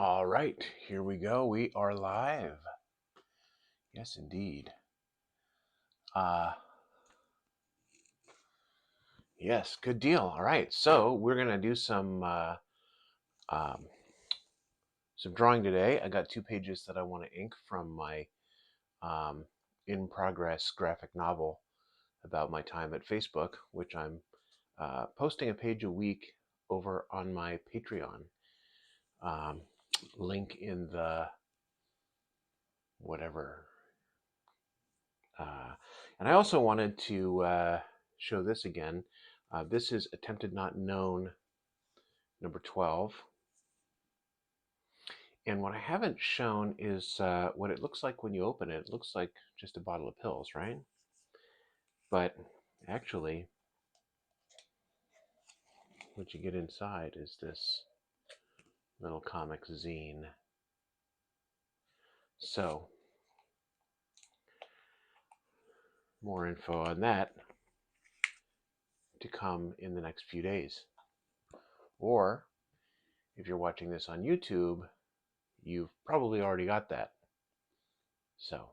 All right, here we go. We are live. Yes, indeed. Uh, yes, good deal. All right, so we're gonna do um, some drawing today. I got 2 pages that I want to ink from my um, in-progress graphic novel about my time at Facebook, which I'm posting a page a week over on my Patreon. Um, Link in the whatever. Uh, and I also wanted to show this again. This is Attempted Not Known, number 12. And what I haven't shown is what it looks like when you open it. It looks like just a bottle of pills, right? But actually, what you get inside is this little comic zine. So, more info on that to come in the next few days. Or, if you're watching this on YouTube, you've probably already got that. So,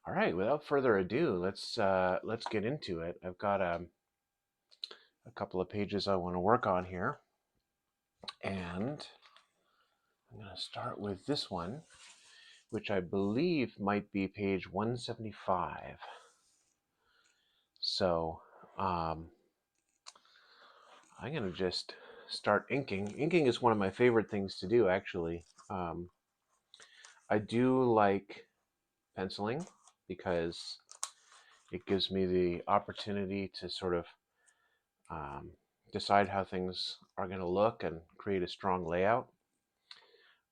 all right, without further ado, let's get into it. I've got a couple of pages I want to work on here, and I'm going to start with this one, which I believe might be page 175. So I'm going to just start inking. Inking is one of my favorite things to do, actually. I do like penciling because it gives me the opportunity to sort of um, decide how things are going to look and create a strong layout.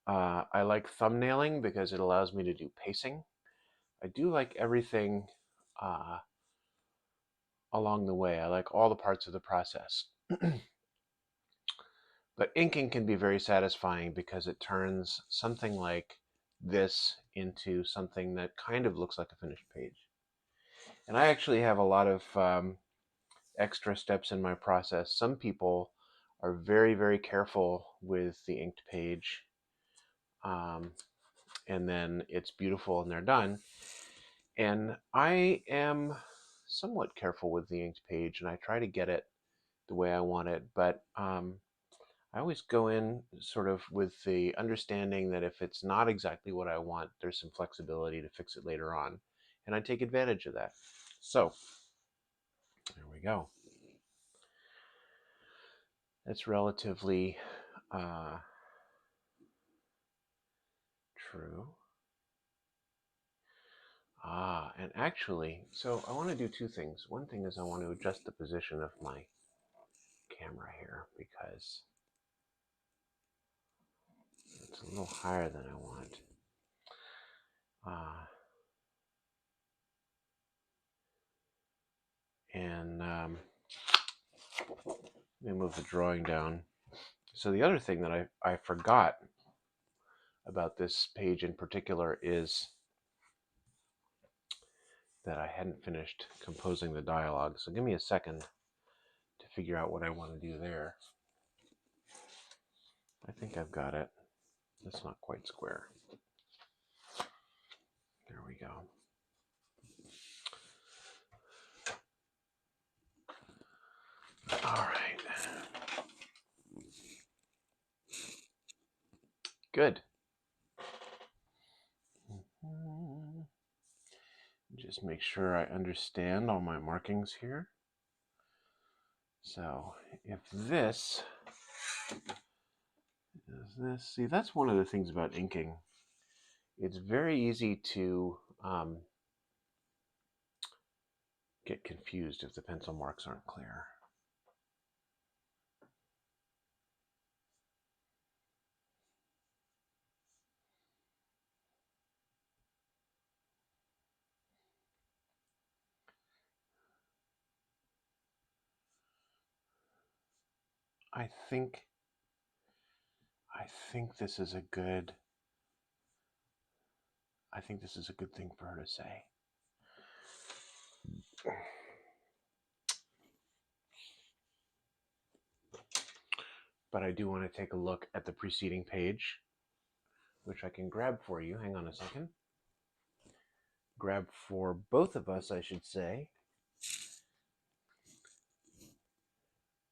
I like thumbnailing because it allows me to do pacing. I do like everything uh, along the way. I like all the parts of the process. But inking can be very satisfying because it turns something like this into something that kind of looks like a finished page. And I actually have a lot of extra steps in my process. Some people are very, very careful with the inked page, and then it's beautiful and they're done. And I am somewhat careful with the inked page, and I try to get it the way I want it. But I always go in sort of with the understanding that if it's not exactly what I want, there's some flexibility to fix it later on. And I take advantage of that. So there we go. That's relatively true. And actually, so I want to do 2 things. One thing is I want to adjust the position of my camera here because it's a little higher than I want. And let me move the drawing down. So the other thing that I forgot about this page in particular is that I hadn't finished composing the dialogue. So give me a second to figure out what I want to do there. I think I've got it. It's not quite square. There we go. All right. Good. Just make sure I understand all my markings here. So if this is this, see, that's one of the things about inking. It's very easy to get confused if the pencil marks aren't clear. I think this is a good thing for her to say. but I do want to take a look at the preceding page, which I can grab for you. Hang on a second. Grab for both of us, I should say.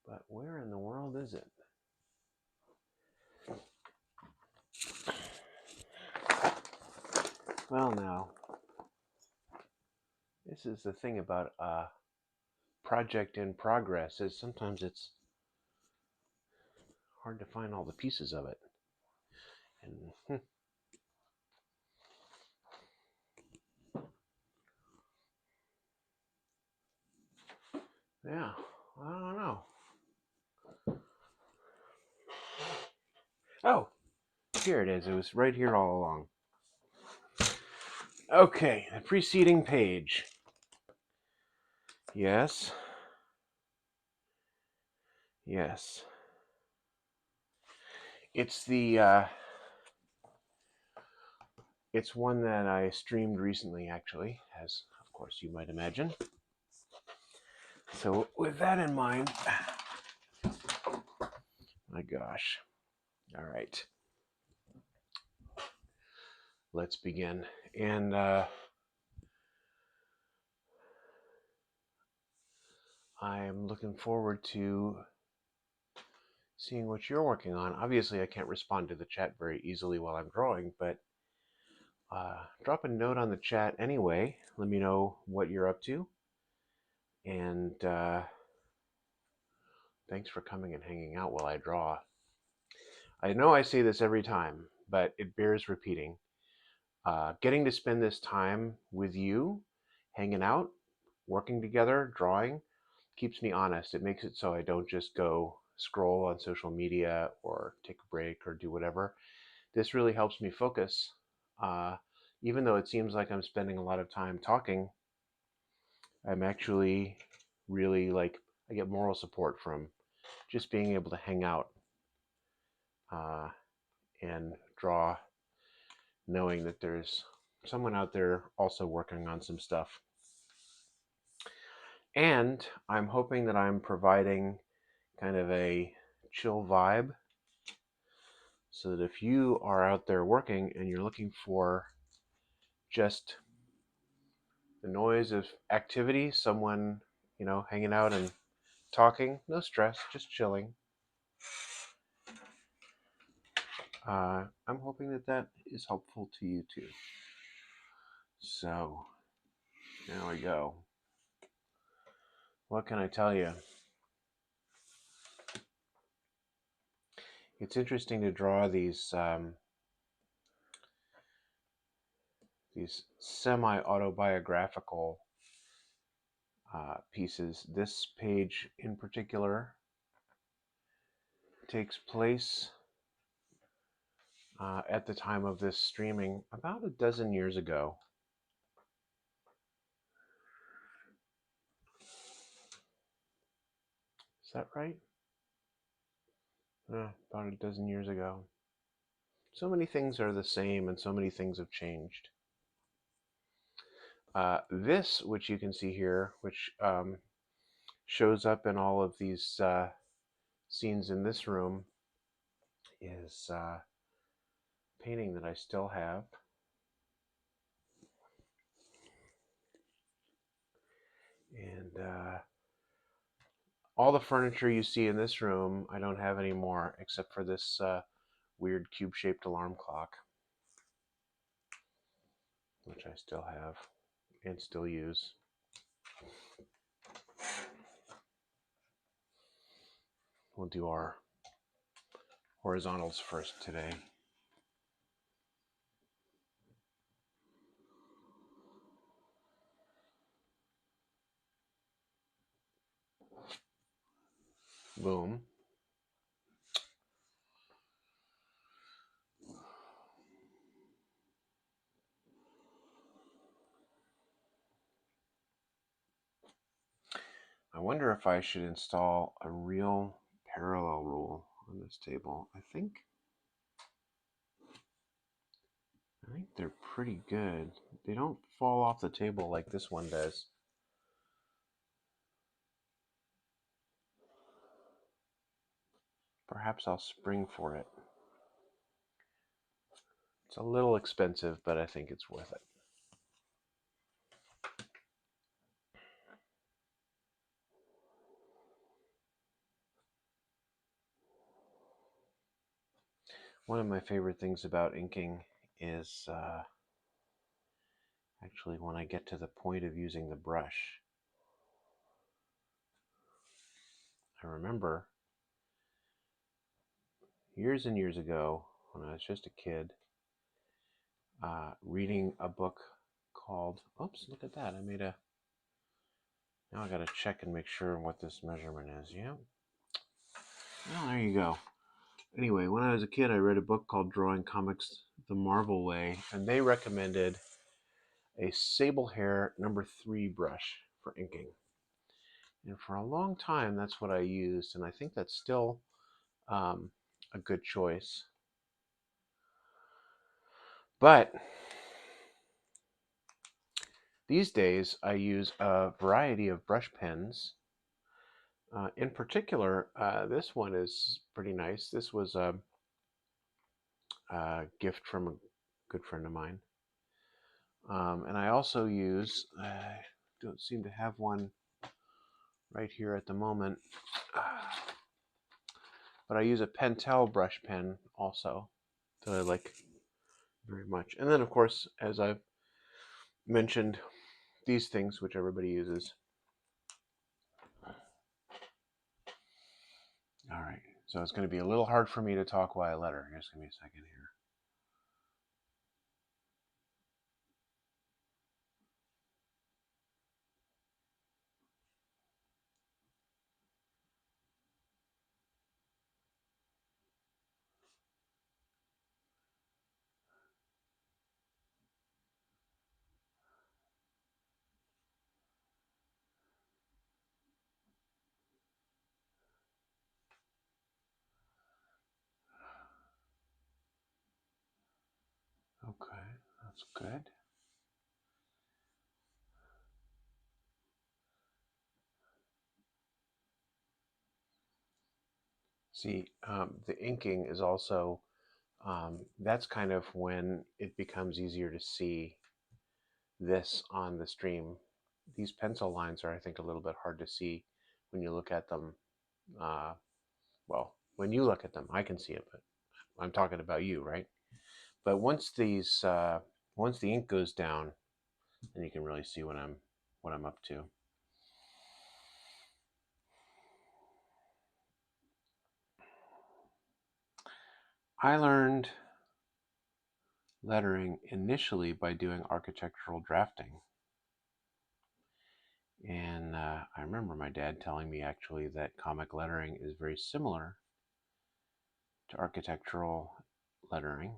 But where in the world is it? Well, now, this is the thing about project in progress, is sometimes it's hard to find all the pieces of it. And yeah, I don't know. Oh, here it is. It was right here all along. Okay, the preceding page. Yes. Yes. It's the it's one that I streamed recently, actually, as of course you might imagine. So with that in mind, my gosh. All right. Let's begin. And I'm looking forward to seeing what you're working on. Obviously, I can't respond to the chat very easily while I'm drawing, but drop a note on the chat anyway. Let me know what you're up to. And thanks for coming and hanging out while I draw. I know I say this every time, but it bears repeating. Getting to spend this time with you, hanging out, working together, drawing, keeps me honest. It makes it so I don't just go scroll on social media or take a break or do whatever. This really helps me focus. Even though it seems like I'm spending a lot of time talking, I'm actually really I get moral support from just being able to hang out and draw, knowing that there's someone out there also working on some stuff. And I'm hoping that I'm providing kind of a chill vibe so that if you are out there working and you're looking for just the noise of activity, someone, hanging out and talking, no stress, just chilling. I'm hoping that that is helpful to you too. So, there we go. What can I tell you? It's interesting to draw these semi-autobiographical pieces. This page in particular takes place at the time of this streaming about a dozen years ago. Is that right? About a dozen years ago. So many things are the same and so many things have changed. This, which you can see here, which shows up in all of these scenes in this room, is a painting that I still have. And all the furniture you see in this room, I don't have anymore, except for this weird cube-shaped alarm clock, which I still have and still use. We'll do our horizontals first today. Boom. I wonder if I should install a real parallel rule on this table. I think they're pretty good. They don't fall off the table like this one does. perhaps I'll spring for it. It's a little expensive, but I think it's worth it. One of my favorite things about inking is actually when I get to the point of using the brush. I remember years and years ago when I was just a kid reading a book called, oops, look at that. Now I got to check and make sure what this measurement is. Yeah. Well, there you go. Anyway, when I was a kid, I read a book called Drawing Comics the Marvel Way, and they recommended a Sable Hair number 3 brush for inking. And for a long time, that's what I used, and I think that's still a good choice. But these days, I use a variety of brush pens. In particular, this one is pretty nice. This was a gift from a good friend of mine. And I also use, I don't seem to have one right here at the moment, but I use a Pentel brush pen also that I like very much. And then, of course, as I've mentioned, these things which everybody uses. All right, so it's going to be a little hard for me to talk while I letter. Just give me a second here. Okay, that's good. See, the inking is also, that's kind of when it becomes easier to see this on the stream. These pencil lines are, I think, a little bit hard to see when you look at them. Well, when you look at them, I can see it, but I'm talking about you, right? But once the ink goes down, then you can really see what I'm up to. I learned lettering initially by doing architectural drafting. And I remember my dad telling me actually that comic lettering is very similar to architectural lettering.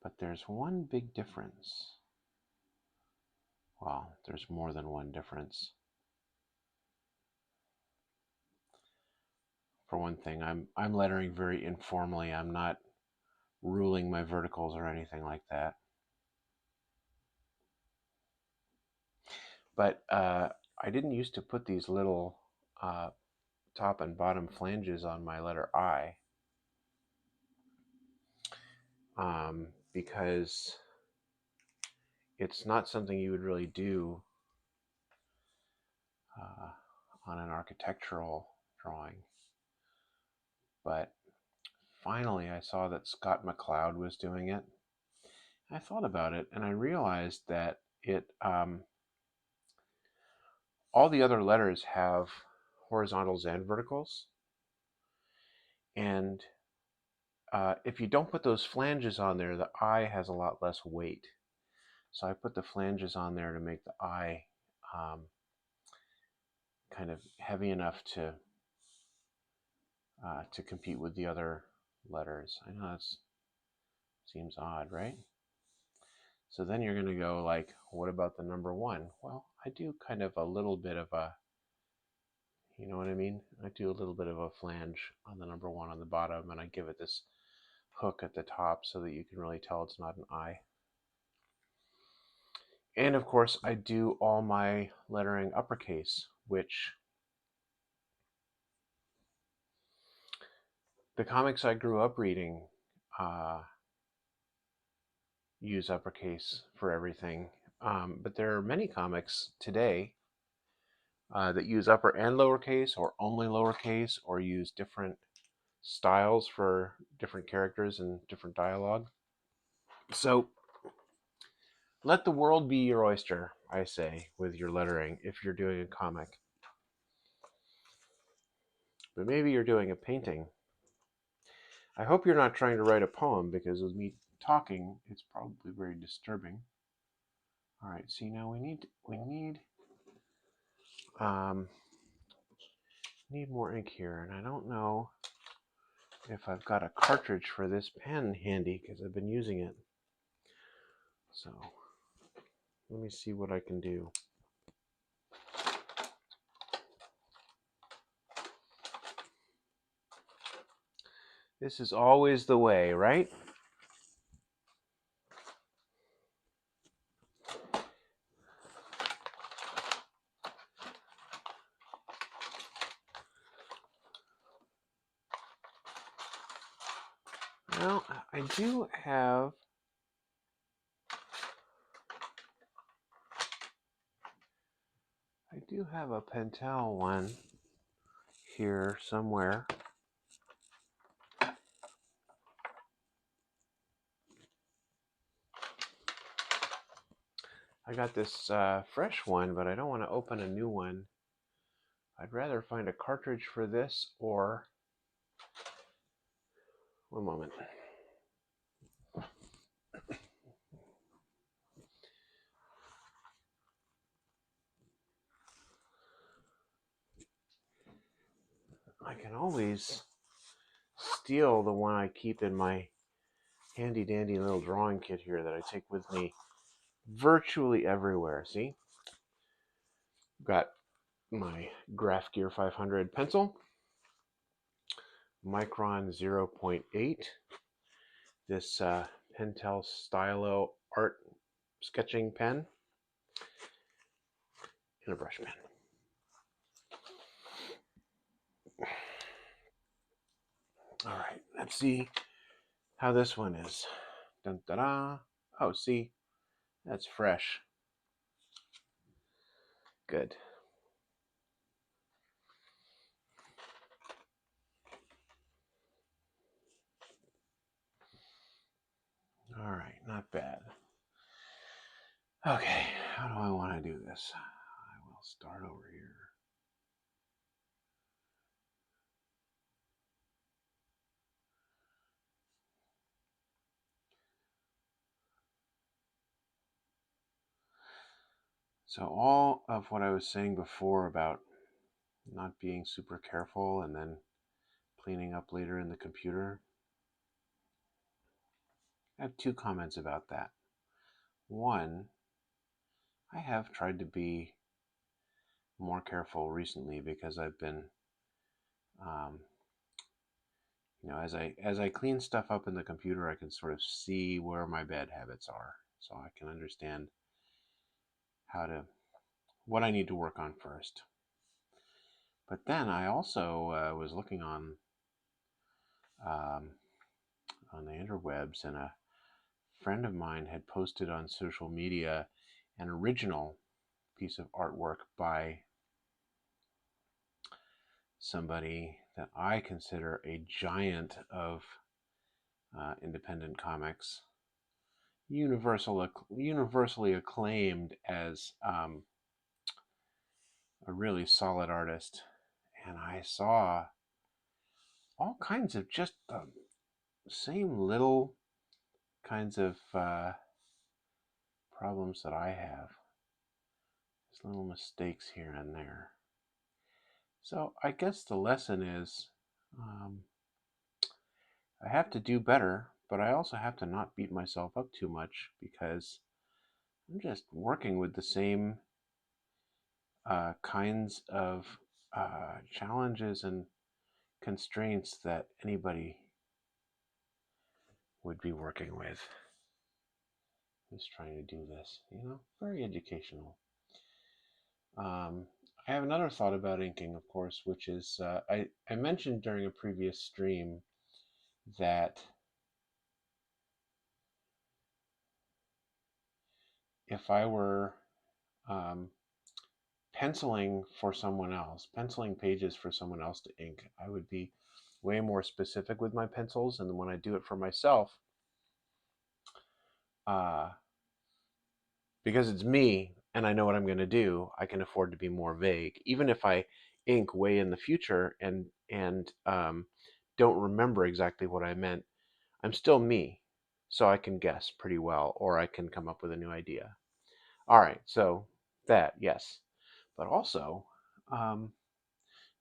But there's one big difference. Well, there's more than one difference. For one thing, I'm lettering very informally. I'm not ruling my verticals or anything like that. But I didn't used to put these little top and bottom flanges on my letter I because it's not something you would really do on an architectural drawing. But finally, I saw that Scott McCloud was doing it. I thought about it, and I realized that all the other letters have horizontals and verticals, and if you don't put those flanges on there, the I has a lot less weight. So I put the flanges on there to make the I kind of heavy enough to compete with the other letters. I know that seems odd, right? So then you're going to go like, what about the number 1? Well, I do kind of a little bit of a, you know what I mean? I do a little bit of a flange on the number 1 on the bottom, and I give it this hook at the top so that you can really tell it's not an I. And of course, I do all my lettering uppercase, which The comics I grew up reading use uppercase for everything, but there are many comics today that use upper and lowercase, or only lowercase, or use different styles for different characters and different dialogue. So let the world be your oyster, I say, with your lettering if you're doing a comic. But maybe you're doing a painting. I hope you're not trying to write a poem, because with me talking, it's probably very disturbing. All right, see, now we need more ink here, and I don't know if I've got a cartridge for this pen handy, because I've been using it. So let me see what I can do. This is always the way, right? Well, I do have a Pentel one here somewhere. I got this fresh one, but I don't want to open a new one. I'd rather find a cartridge for this, or... One moment. I can always steal the one I keep in my handy dandy little drawing kit here that I take with me virtually everywhere. See? Got my Graph Gear 500 pencil, Micron 0.8, this Pentel Stylo art sketching pen, and a brush pen. All right, let's see how this one is. Dun, da, da. Oh, see, that's fresh. Good. All right, not bad. Okay, how do I want to do this? I will start over here. So all of what I was saying before about not being super careful and then cleaning up later in the computer, I have two comments about that. One, I have tried to be more careful recently, because I've been, as I clean stuff up in the computer, I can sort of see where my bad habits are, so I can understand what I need to work on first. But then I also was looking on the interwebs, and a friend of mine had posted on social media an original piece of artwork by somebody that I consider a giant of independent comics, universally acclaimed as a really solid artist. And I saw all kinds of just the same little kinds of problems that I have. Just little mistakes here and there. So I guess the lesson is, I have to do better, but I also have to not beat myself up too much, because I'm just working with the same kinds of challenges and constraints that anybody would be working with who's trying to do this. Very educational. I have another thought about inking, of course, which is I mentioned during a previous stream that if I were um, penciling for someone else, penciling pages for someone else to ink, I would be way more specific with my pencils. And when I do it for myself, uh, because it's me and I know what I'm going to do, I can afford to be more vague. Even if I ink way in the future and don't remember exactly what I meant, I'm still me, so I can guess pretty well, or I can come up with a new idea. All right, so that, yes, but also, um,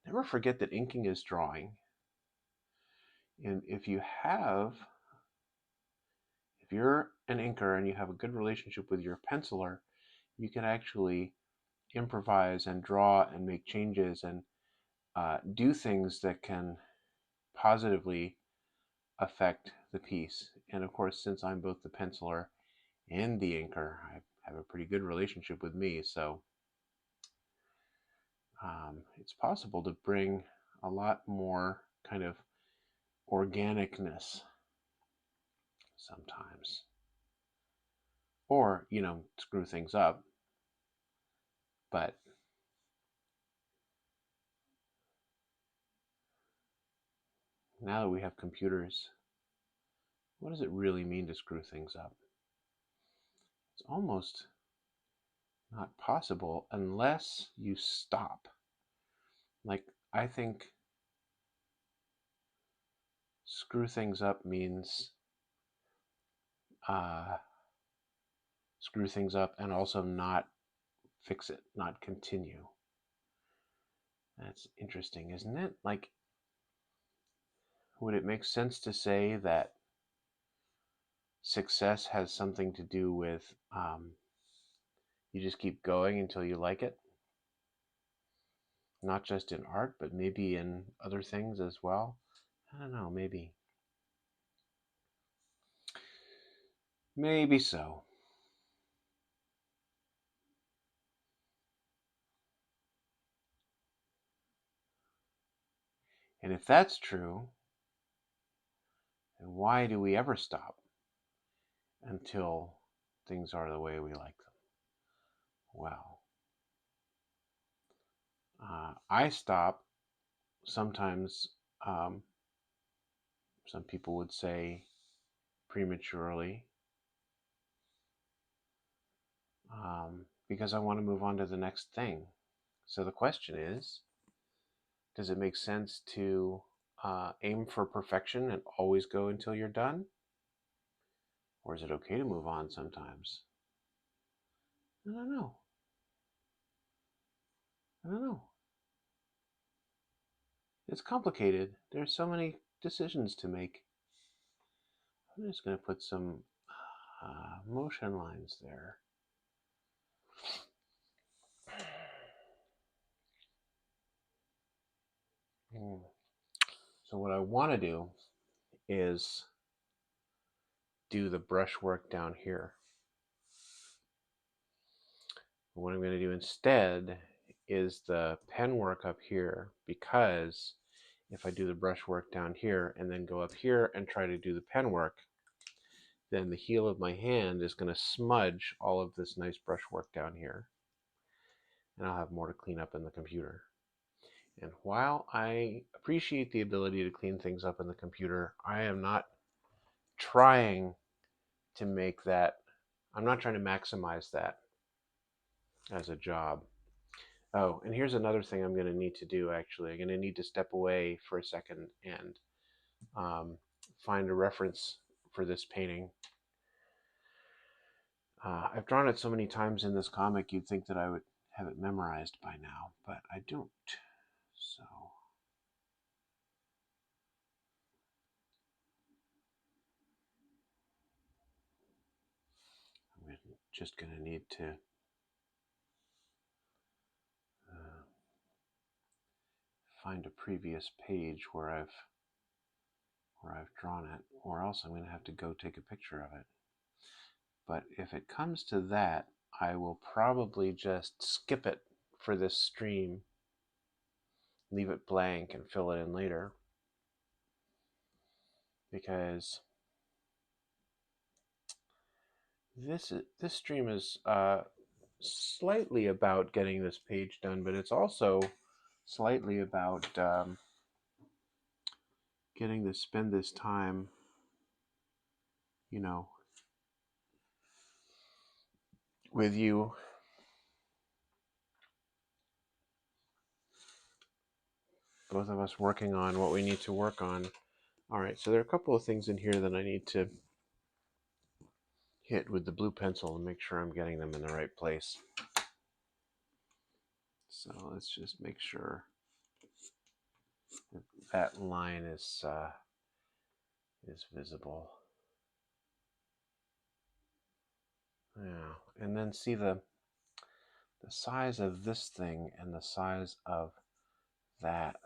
never forget that inking is drawing, and if you're an inker and you have a good relationship with your penciler, you can actually improvise and draw and make changes and do things that can positively affect the piece. And of course, since I'm both the penciler and the inker, I have a pretty good relationship with me. So it's possible to bring a lot more kind of organicness sometimes. Or, screw things up. But now that we have computers, what does it really mean to screw things up? It's almost not possible unless you stop. Like, I think screw things up means uh, screw things up and also not fix it, not continue. That's interesting, isn't it? Like, would it make sense to say that success has something to do with you just keep going until you like it? Not just in art, but maybe in other things as well? I don't know, maybe. Maybe so. And if that's true, then why do we ever stop until things are the way we like them? Well, I stop sometimes, um, some people would say prematurely, because I want to move on to the next thing. So the question is, does it make sense to aim for perfection and always go until you're done? Or is it okay to move on sometimes? I don't know. I don't know. It's complicated. There's so many decisions to make. I'm just going to put some motion lines there. So what I want to do is do the brushwork down here. What I'm going to do instead is the pen work up here, because if I do the brushwork down here and then go up here and try to do the pen work, then the heel of my hand is going to smudge all of this nice brushwork down here, and I'll have more to clean up in the computer. And while I appreciate the ability to clean things up in the computer, I am not trying to make that, I'm not trying to maximize that as a job. Oh, and here's another thing I'm going to need to do, actually. I'm going to need to step away for a second and find a reference for this painting. I've drawn it so many times in this comic, you'd think that I would have it memorized by now, but I don't. So I'm just going to need to find a previous page where I've drawn it, or else I'm going to have to go take a picture of it. But if it comes to that, I will probably just skip it for this stream, leave it blank and fill it in later. because this stream is slightly about getting this page done, but it's also slightly about getting to spend this time, you know, with you. Both of us working on what we need to work on. All right, so there are a couple of things in here that I need to hit with the blue pencil and make sure I'm getting them in the right place. So let's just make sure that line is visible. Yeah, and then see the size of this thing and the size of that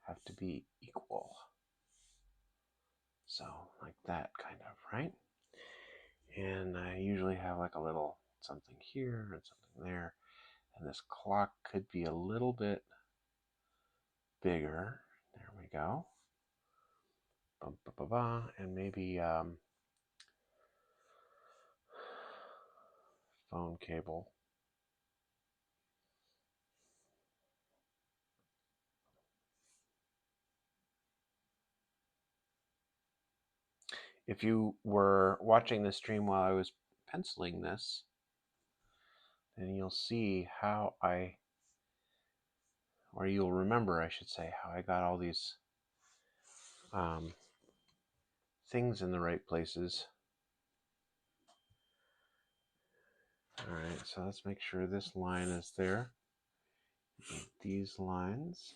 have to be equal. So like that kind of, right? And I usually have like a little something here and something there. And this clock could be a little bit bigger. There we go. And maybe phone cable. If you were watching the stream while I was penciling this, then you'll see how or you'll remember, I should say, how I got all these things in the right places. All right, so let's make sure this line is there. These lines.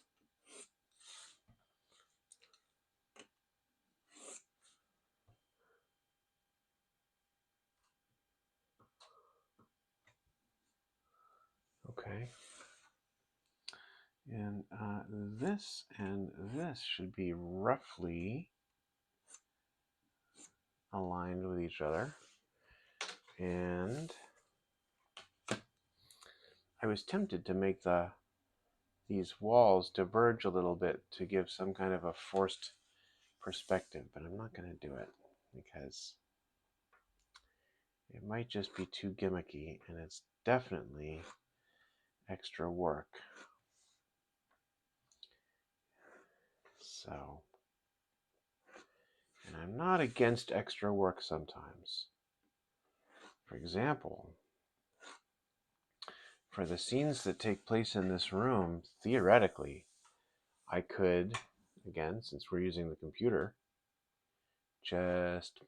Okay. And this and this should be roughly aligned with each other. And I was tempted to make these walls diverge a little bit to give some kind of a forced perspective, but I'm not going to do it because it might just be too gimmicky, and it's definitely extra work. So, and I'm not against extra work sometimes. For example, for the scenes that take place in this room, theoretically, I could, again, since we're using the computer, just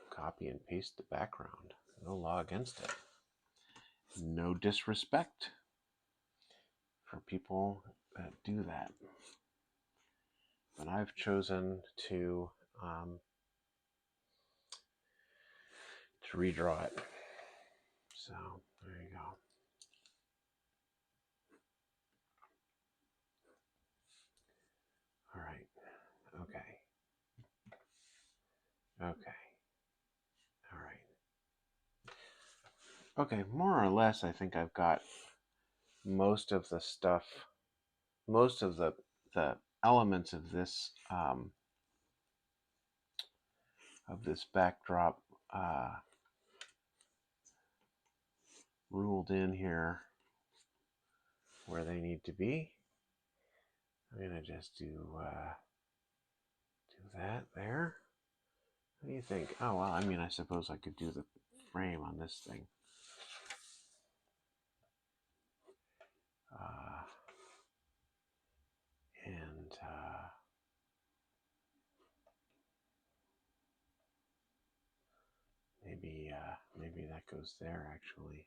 copy and paste the background. No law against it. No disrespect for people that do that. But I've chosen to redraw it. So there you go. All right. Okay. Okay. All right. Okay, more or less, I think I've got most of the stuff, most of the elements of this backdrop ruled in here where they need to be. I'm gonna just do that there. What do you think? Oh well, I mean, I suppose I could do the frame on this thing. And maybe that goes there actually.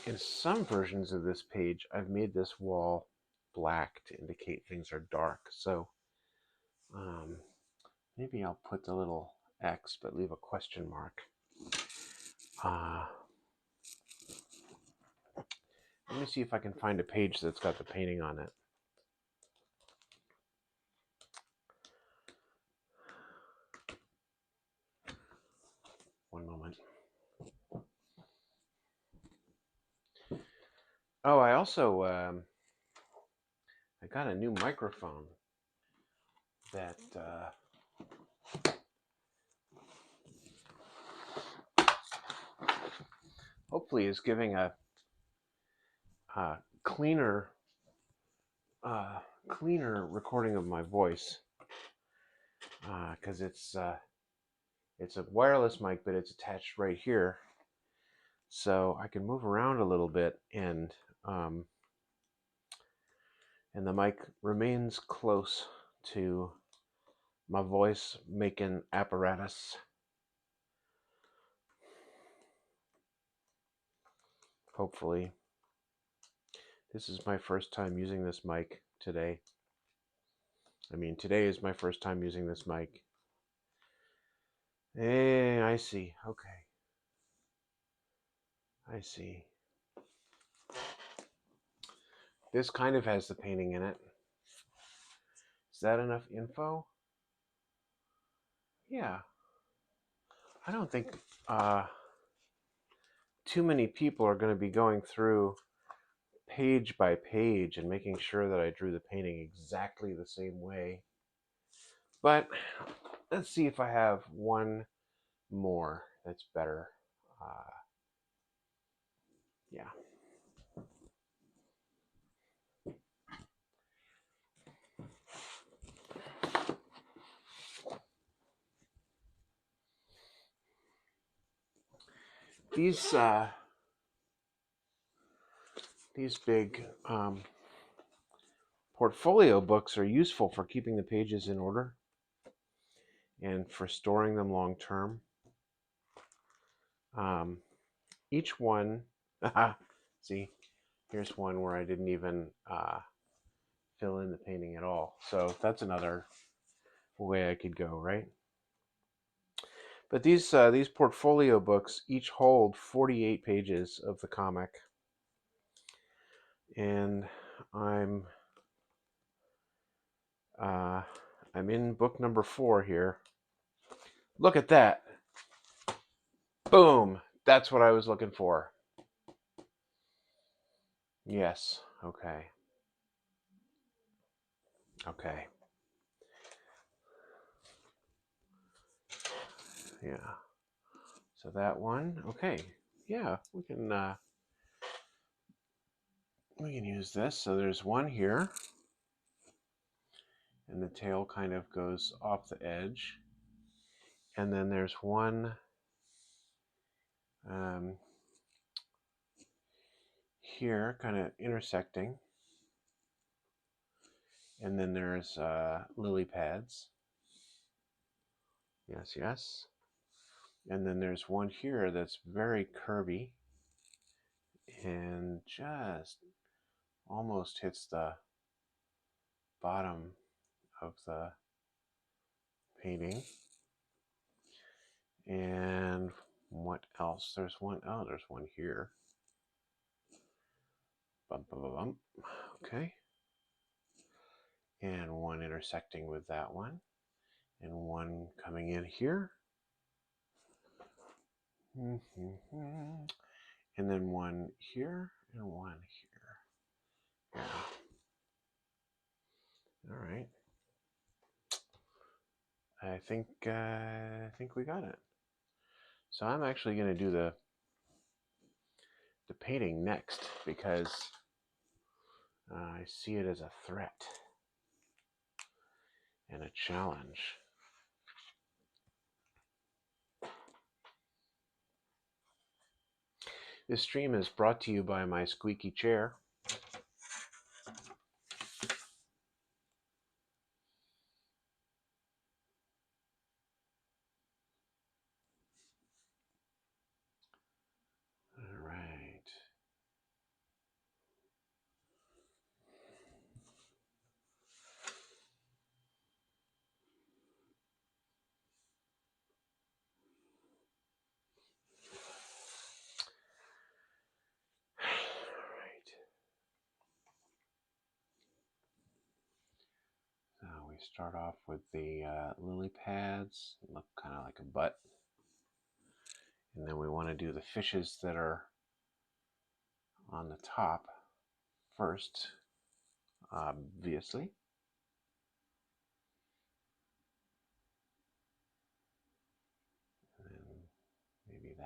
In some versions of this page, I've made this wall black to indicate things are dark. So maybe I'll put the little X but leave a question mark. Let me see if I can find a page that's got the painting on it. One moment. Oh, I also I got a new microphone. that hopefully is giving a cleaner cleaner recording of my voice, because it's a wireless mic, but it's attached right here, so I can move around a little bit, and the mic remains close to my voice making apparatus. Hopefully. This is my first time using this mic today. Today is my first time using this mic. Hey, I see. Okay. I see. This kind of has the painting in it. Is that enough info? Yeah. I don't think too many people are going to be going through page by page and making sure that I drew the painting exactly the same way. But let's see if I have one more that's better. Yeah. These big portfolio books are useful for keeping the pages in order and for storing them long term. Each one, see, here's one where I didn't even fill in the painting at all. So that's another way I could go, right? But these portfolio books each hold 48 pages of the comic, and I'm in book number 4 here. Look at that! Boom! That's what I was looking for. Yes. Okay. Okay. Yeah. So that one. Okay. Yeah, we can use this. So there's one here, and the tail kind of goes off the edge, and then there's one here, kind of intersecting, and then there's lily pads. Yes, yes. And then there's one here that's very curvy and just almost hits the bottom of the painting. And what else? There's one here. Bump, bump, bump. Okay. And one intersecting with that one. And one coming in here. And then one here and one here. Yeah. All right. I think we got it. So I'm actually going to do the painting next, because I see it as a threat and a challenge. This stream is brought to you by my squeaky chair. All right. So we start off with the lily pads, look kind of like a butt. And then we want to do the fishes that are on the top first, obviously.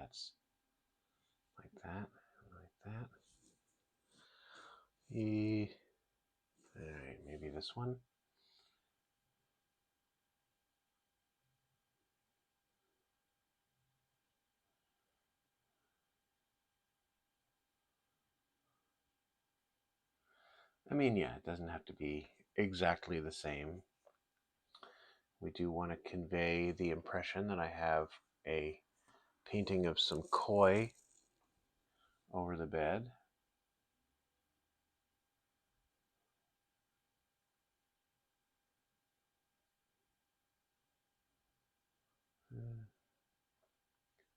that's like that, like that. All right, maybe this one. I mean, yeah, it doesn't have to be exactly the same. We do want to convey the impression that I have a painting of some koi over the bed.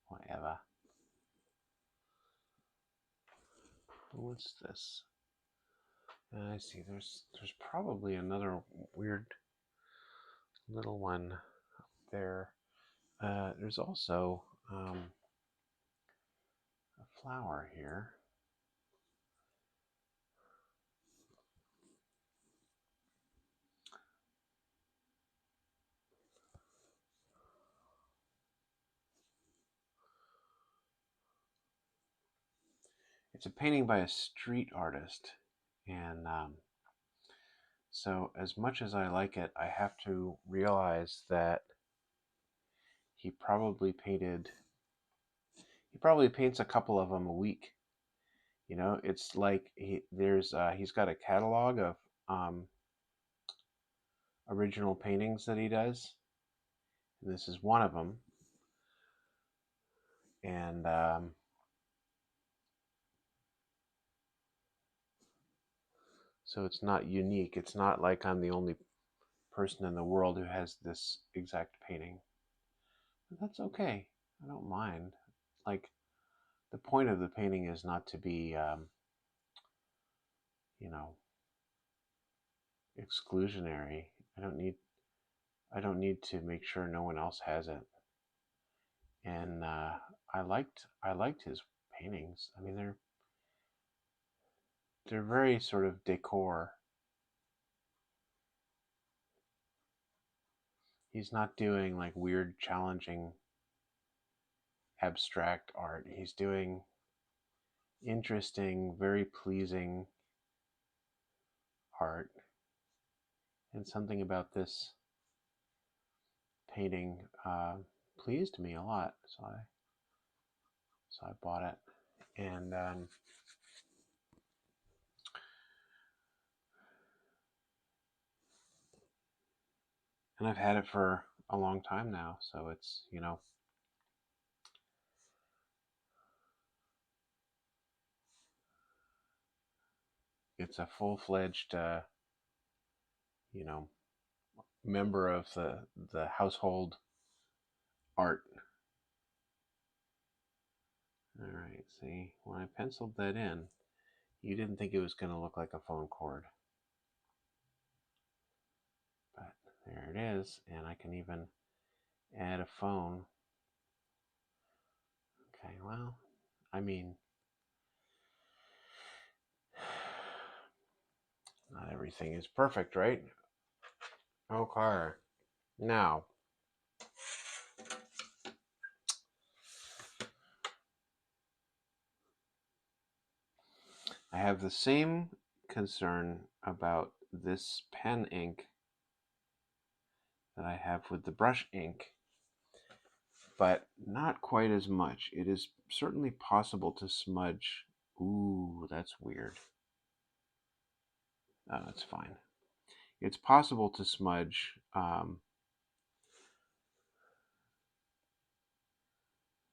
Whatever. What's this? I see. There's probably another weird little one there. There's also a flower here. It's a painting by a street artist, and so as much as I like it, I have to realize that he probably painted. He probably paints a couple of them a week. You know, it's like he's got a catalog of um, original paintings that he does, and this is one of them. And so it's not unique. It's not like I'm the only person in the world who has this exact painting. But that's okay. I don't mind. Like, the point of the painting is not to be, you know, exclusionary. I don't need. I don't need to make sure no one else has it. And I liked his paintings. I mean, they're very sort of decor. He's not doing like weird, challenging, abstract art. He's doing interesting, very pleasing art. And something about this painting pleased me a lot, so I bought it. And I've had it for a long time now, so it's a full-fledged you know member of the household art. All right, see, when I penciled that in, you didn't think it was going to look like a phone cord, but there it is, and I can even add a phone. Okay, well, I mean, not everything is perfect, right? Okay, now I have the same concern about this pen ink that I have with the brush ink, but not quite as much. It is certainly possible to smudge. Ooh, that's weird. Oh, that's fine. It's possible to smudge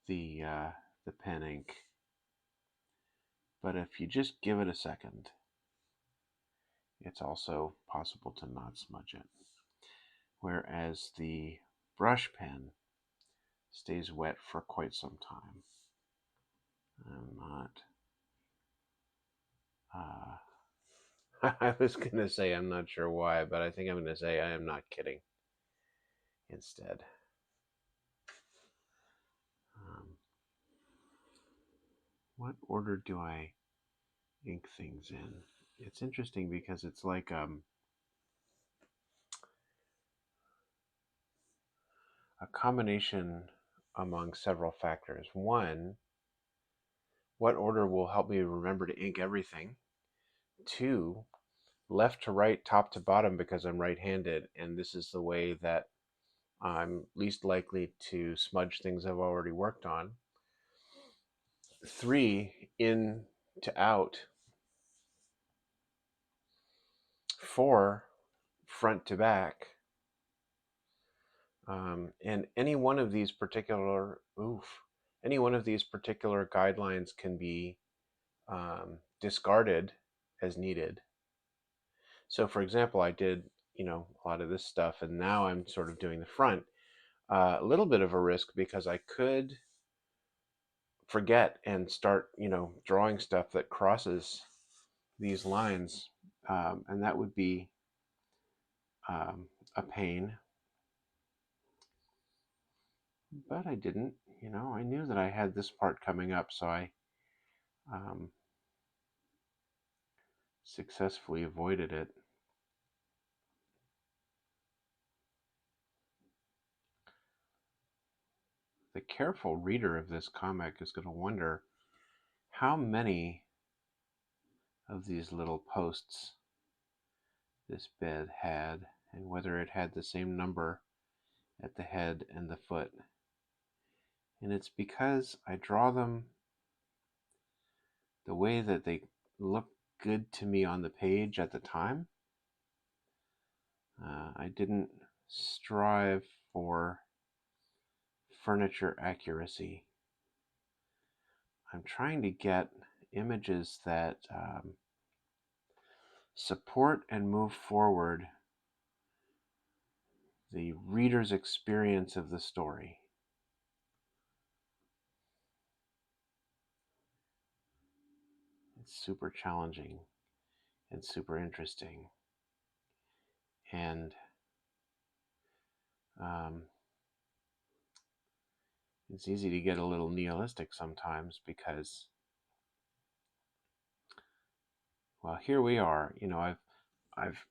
the pen ink, but if you just give it a second, it's also possible to not smudge it. Whereas the brush pen stays wet for quite some time. I'm not. I was going to say I'm not sure why, but I think I'm going to say I am not kidding instead. Um, what order do I ink things in? It's interesting because it's like a combination among several factors. One, what order will help me remember to ink everything? Two, left to right, top to bottom, because I'm right-handed, and this is the way that I'm least likely to smudge things I've already worked on. Three, in to out. Four, front to back. And any one of these particular guidelines can be discarded as needed. So, for example, I did a lot of this stuff, and now I'm sort of doing the front. A little bit of a risk because I could forget and start drawing stuff that crosses these lines, and that would be a pain. But I didn't. I knew that I had this part coming up, so I successfully avoided it. The careful reader of this comic is going to wonder how many of these little posts this bed had, and whether it had the same number at the head and the foot. And it's because I draw them the way that they look good to me on the page at the time. I didn't strive for furniture accuracy. I'm trying to get images that support and move forward the reader's experience of the story. It's super challenging and super interesting. And it's easy to get a little nihilistic sometimes because, well, here we are.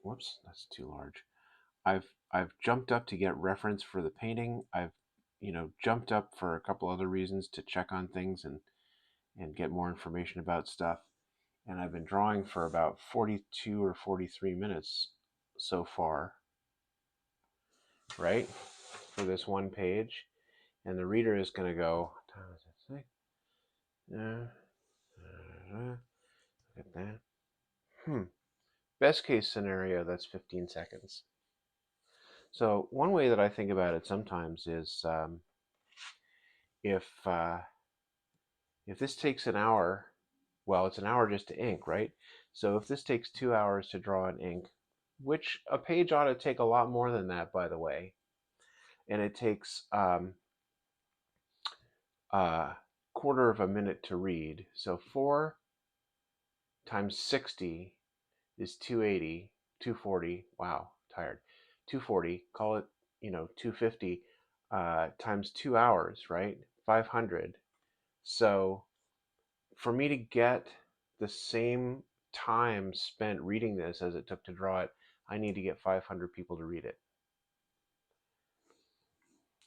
Whoops, that's too large. I've jumped up to get reference for the painting. I've jumped up for a couple other reasons to check on things and get more information about stuff. And I've been drawing for about 42 or 43 minutes so far, right? For this one page. And the reader is going to go, look at that. Best case scenario, that's 15 seconds. So one way that I think about it sometimes is if this takes an hour, well, it's an hour just to ink, right? So if this takes 2 hours to draw and ink, which a page ought to take a lot more than that, by the way, and it takes quarter of a minute to read. So 4 times 60 is 280, 240. Wow, tired. 240, call it, 250 times 2 hours, right? 500. So for me to get the same time spent reading this as it took to draw it, I need to get 500 people to read it.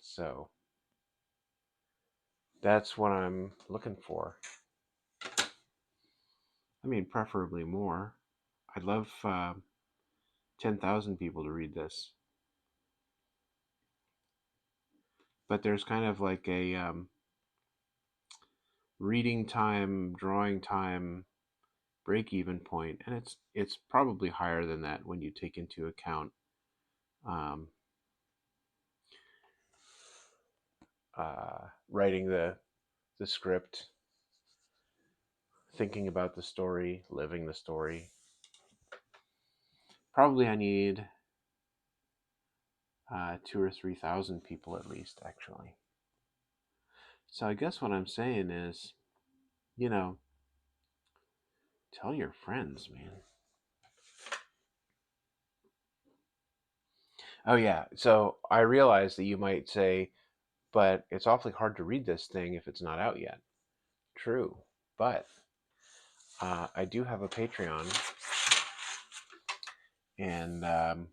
So that's what I'm looking for. I mean, preferably more. I'd love 10,000 people to read this. But there's kind of like a reading time, drawing time, break-even point, and it's probably higher than that when you take into account writing the script, thinking about the story, living the story. Probably I need 2,000 or 3,000 people at least, actually. So I guess what I'm saying is, tell your friends, man. Oh yeah, so I realize that you might say, but it's awfully hard to read this thing if it's not out yet. True, but I do have a Patreon, and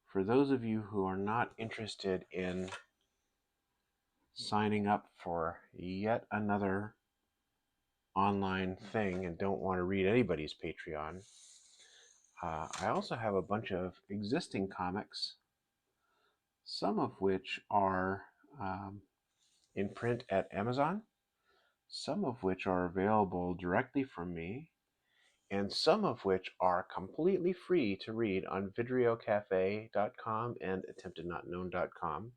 for those of you who are not interested in signing up for yet another online thing and don't want to read anybody's Patreon. I also have a bunch of existing comics, some of which are in print at Amazon, some of which are available directly from me, and some of which are completely free to read on vidriocafe.com and attemptednotknown.com.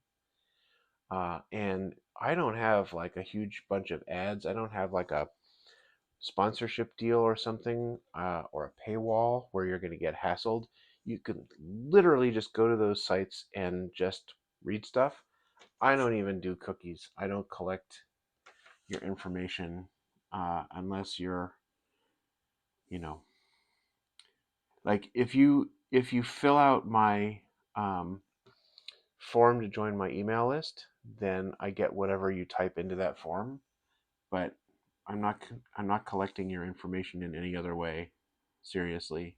And I don't have like a huge bunch of ads. I don't have like a sponsorship deal or something, or a paywall where you're going to get hassled. You can literally just go to those sites and just read stuff. I don't even do cookies. I don't collect your information unless you're, you know, like if you fill out my um, form to join my email list, then I get whatever you type into that form. But I'm not collecting your information in any other way. Seriously.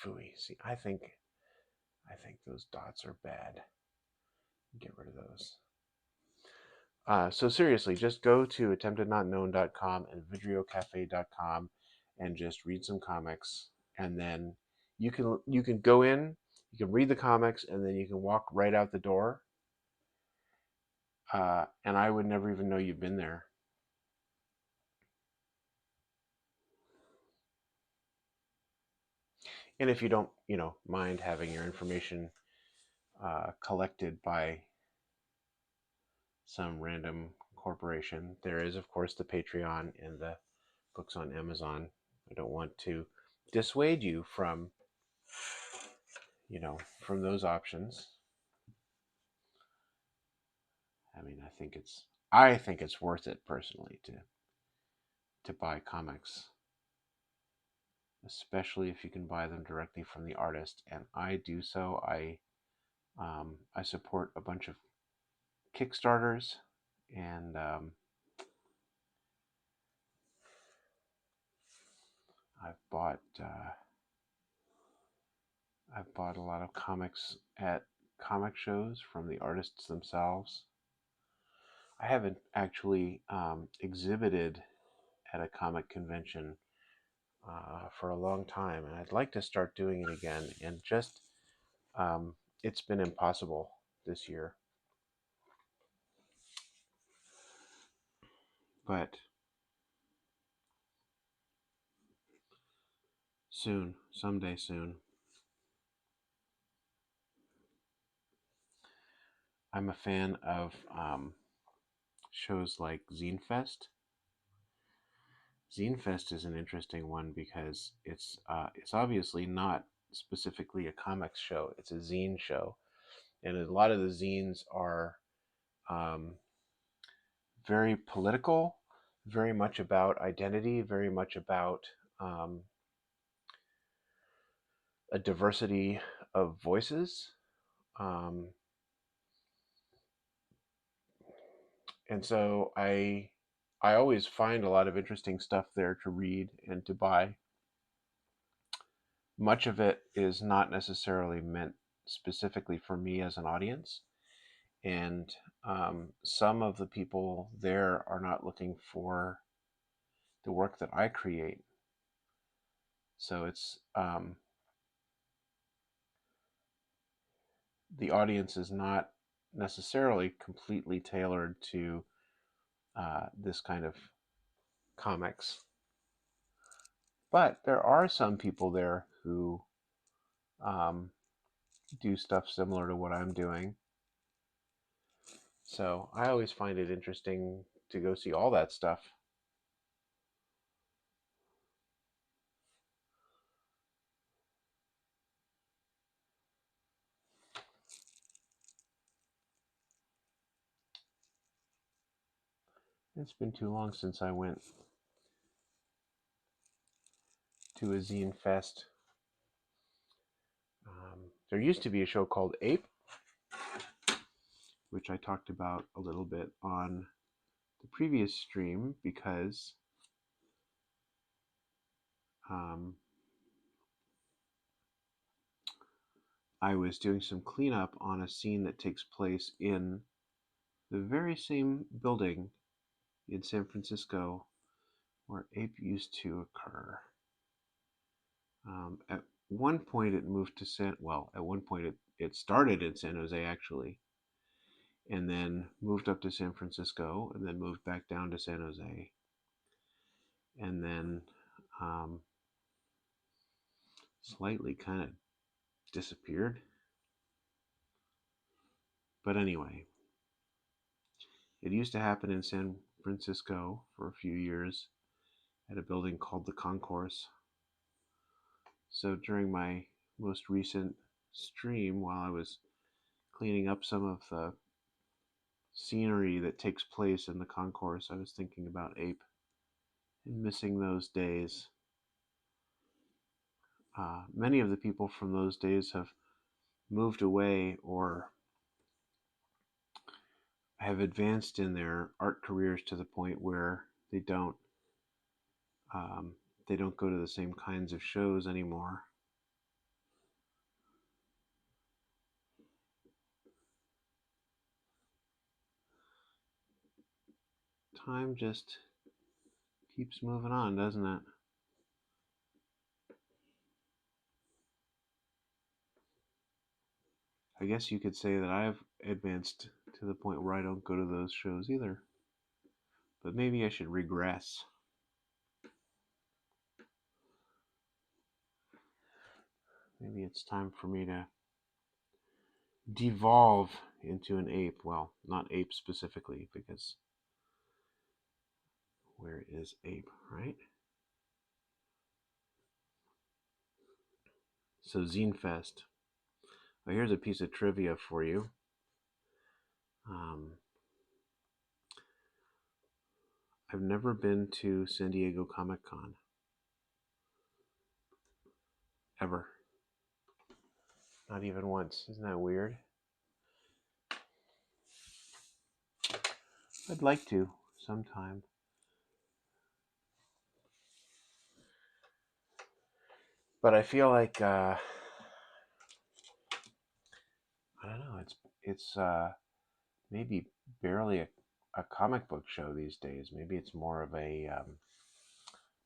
Phooey. See, I think those dots are bad. Get rid of those. So seriously, just go to attemptednotknown.com and vidriocafe.com and just read some comics, and then you can go in, you can read the comics, and then you can walk right out the door, and I would never even know you've been there. And if you don't, mind having your information collected by some random corporation, there is, of course, the Patreon and the books on Amazon. I don't want to dissuade you from, from those options. I mean, I think it's worth it personally to buy comics, especially if you can buy them directly from the artist. And I do so. I support a bunch of Kickstarters, and I've bought a lot of comics at comic shows from the artists themselves. I haven't actually exhibited at a comic convention for a long time, and I'd like to start doing it again. And just it's been impossible this year, but soon, someday soon. I'm a fan of shows like Zine Fest. Zine Fest is an interesting one because it's obviously not specifically a comics show. It's a zine show, and a lot of the zines are um, very political, very much about identity, very much about um, a diversity of voices. Um, and so I always find a lot of interesting stuff there to read and to buy. Much of it is not necessarily meant specifically for me as an audience, and some of the people there are not looking for the work that I create. So it's the audience is not necessarily completely tailored to this kind of comics. But there are some people there who um, do stuff similar to what I'm doing. So I always find it interesting to go see all that stuff. It's been too long since I went to a zine fest. There used to be a show called Ape, which I talked about a little bit on the previous stream because um, I was doing some cleanup on a scene that takes place in the very same building in San Francisco where Ape used to occur. At one point, it moved to at one point it started in San Jose actually, and then moved up to San Francisco, and then moved back down to San Jose, and then slightly kind of disappeared. But anyway, it used to happen in San Francisco for a few years at a building called the Concourse. So during my most recent stream, while I was cleaning up some of the scenery that takes place in the Concourse, I was thinking about Ape and missing those days. Many of the people from those days have moved away or have advanced in their art careers to the point where um, they don't go to the same kinds of shows anymore. Time just keeps moving on, doesn't it? I guess you could say that I've advanced to the point where I don't go to those shows either. But maybe I should regress. Maybe it's time for me to devolve into an ape. Well, not ape specifically, because where is ape, right? So Zine Fest. Well, here's a piece of trivia for you. I've never been to San Diego Comic Con. Ever. Not even once. Isn't that weird? I'd like to sometime. But I feel like I don't know. It's maybe barely a comic book show these days. Maybe it's more of a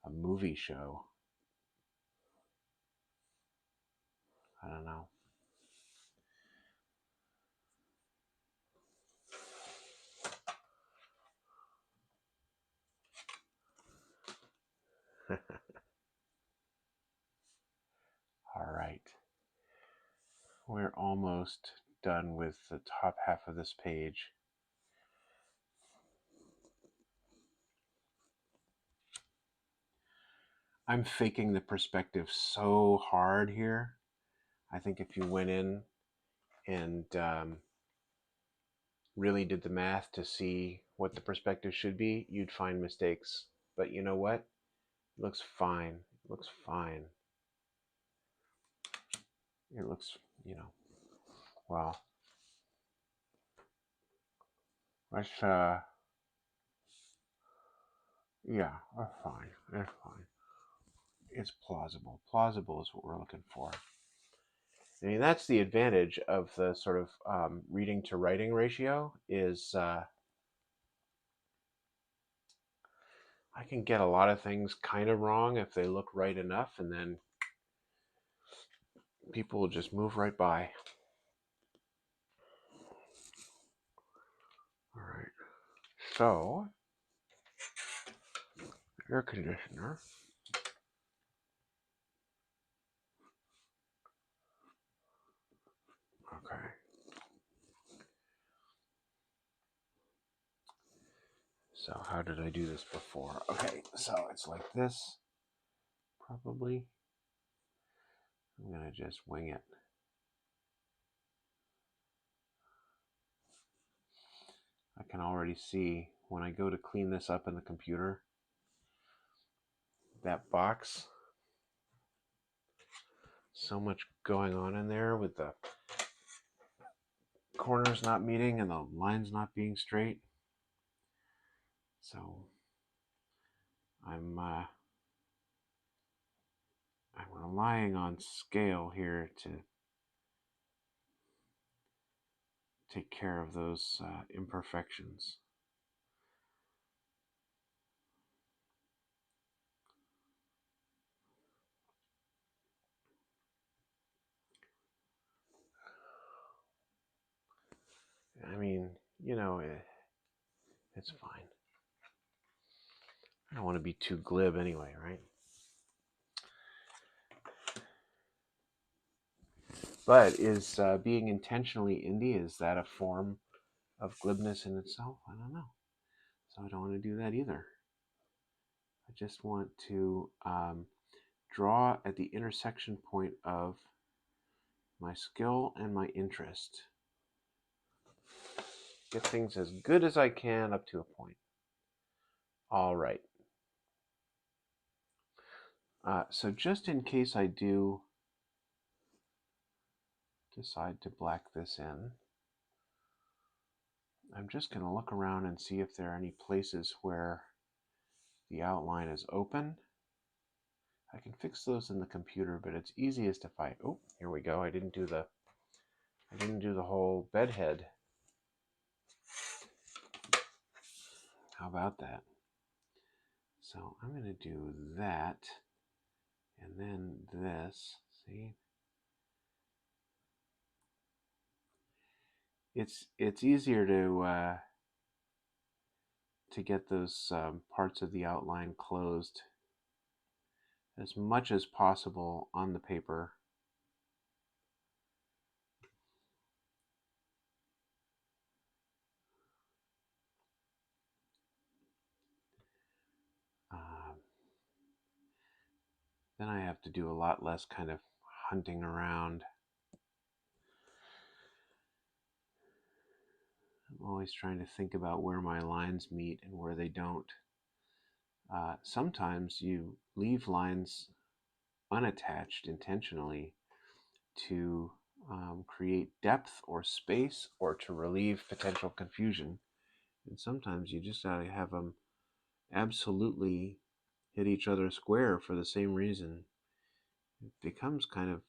movie show. I don't know. All right. We're almost done with the top half of this page. I'm faking the perspective so hard here. I think if you went in and really did the math to see what the perspective should be, you'd find mistakes. But you know what? It looks fine. It looks fine. It looks, well, let's, yeah, that's fine. That's fine. It's plausible. Plausible is what we're looking for. I mean, that's the advantage of the sort of reading to writing ratio is I can get a lot of things kind of wrong if they look right enough, and then people will just move right by. All right. So, air conditioner. Okay. So how did I do this before? Okay, so it's like this, probably. I'm gonna just wing it. I can already see when I go to clean this up in the computer, that box, so much going on in there with the corners not meeting and the lines not being straight. So I'm relying on scale here to take care of those imperfections. I mean, you know, it's fine. I don't want to be too glib anyway, right? But is being intentionally indie, is that a form of glibness in itself? I don't know. So I don't want to do that either. I just want to draw at the intersection point of my skill and my interest. Get things as good as I can up to a point. All right. So just in case I do decide to black this in, I'm just going to look around and see if there are any places where the outline is open. I can fix those in the computer, but it's easiest if I, oh, here we go. I didn't do the whole bed head. How about that? So I'm going to do that, and then this, see? It's easier to get those parts of the outline closed as much as possible on the paper. Then I have to do a lot less kind of hunting around. I'm always trying to think about where my lines meet and where they don't. Sometimes you leave lines unattached intentionally to create depth or space or to relieve potential confusion. And sometimes you just gotta have them absolutely hit each other square for the same reason. It becomes kind of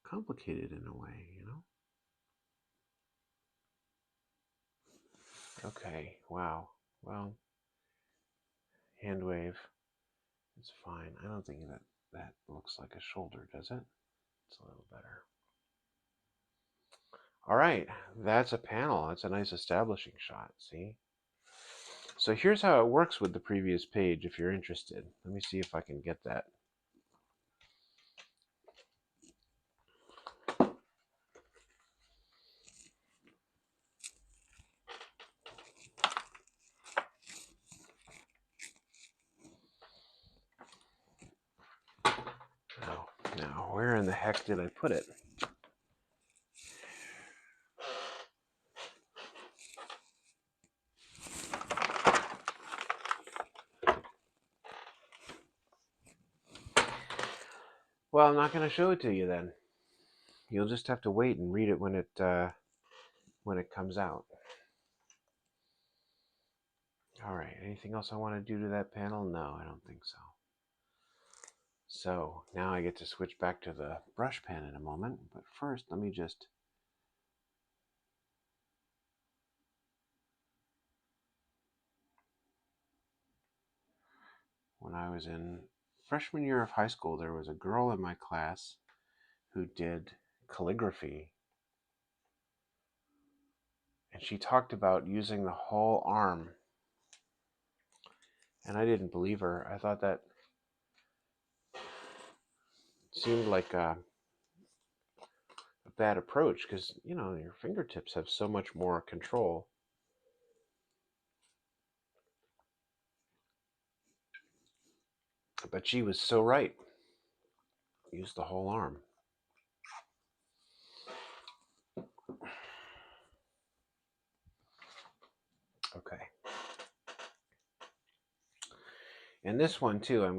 complicated in a way, you know? Okay, wow. Well, hand wave. It's fine. I don't think that looks like a shoulder, does it? It's a little better. All right, that's a panel. That's a nice establishing shot, see? So here's how it works with the previous page if you're interested. Let me see if I can get that. Now, where in the heck did I put it? Well, I'm not going to show it to you then. You'll just have to wait and read it when it comes out. All right, anything else I want to do to that panel? No, I don't think so. So now I get to switch back to the brush pen in a moment, but first let me just when I was in freshman year of high school, there was a girl in my class who did calligraphy. And she talked about using the whole arm. And I didn't believe her. I thought that seemed like a bad approach because, you know, your fingertips have so much more control. But she was so right. Use the whole arm. Okay. And this one too, I'm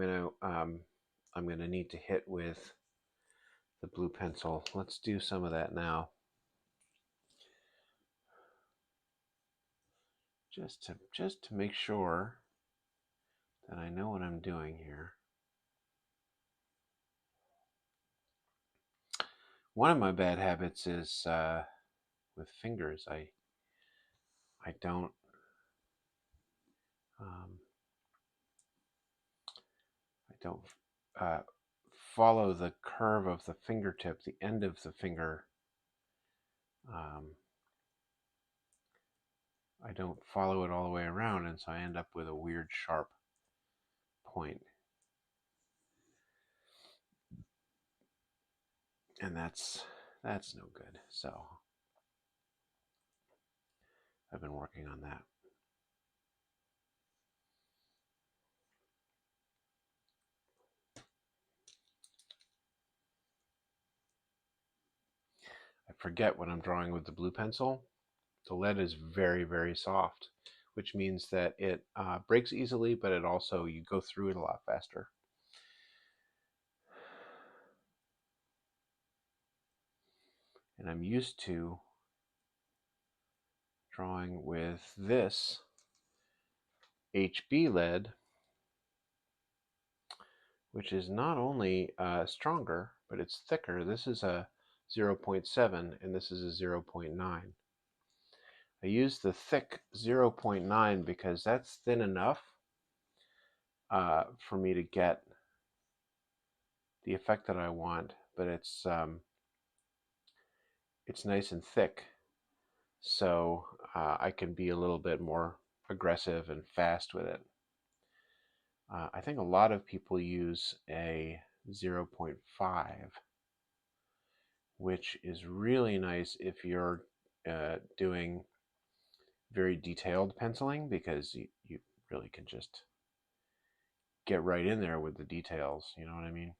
gonna need to hit with the blue pencil. Let's do some of that now. Just to make sure that I know what I'm doing here. One of my bad habits is with fingers. I don't um, I don't follow the curve of the fingertip, the end of the finger. Um, I don't follow it all the way around, and so I end up with a weird sharp point. And that's no good. So I've been working on that. I forget when I'm drawing with the blue pencil, the lead is very, very soft, which means that it breaks easily, but it also, you go through it a lot faster. And I'm used to drawing with this HB lead, which is not only stronger, but it's thicker. This is a 0.7 and this is a 0.9. I use the thick 0.9 because that's thin enough for me to get the effect that I want, but it's nice and thick, so I can be a little bit more aggressive and fast with it. I think a lot of people use a 0.5, which is really nice if you're doing very detailed penciling, because you really can just get right in there with the details, you know what I mean?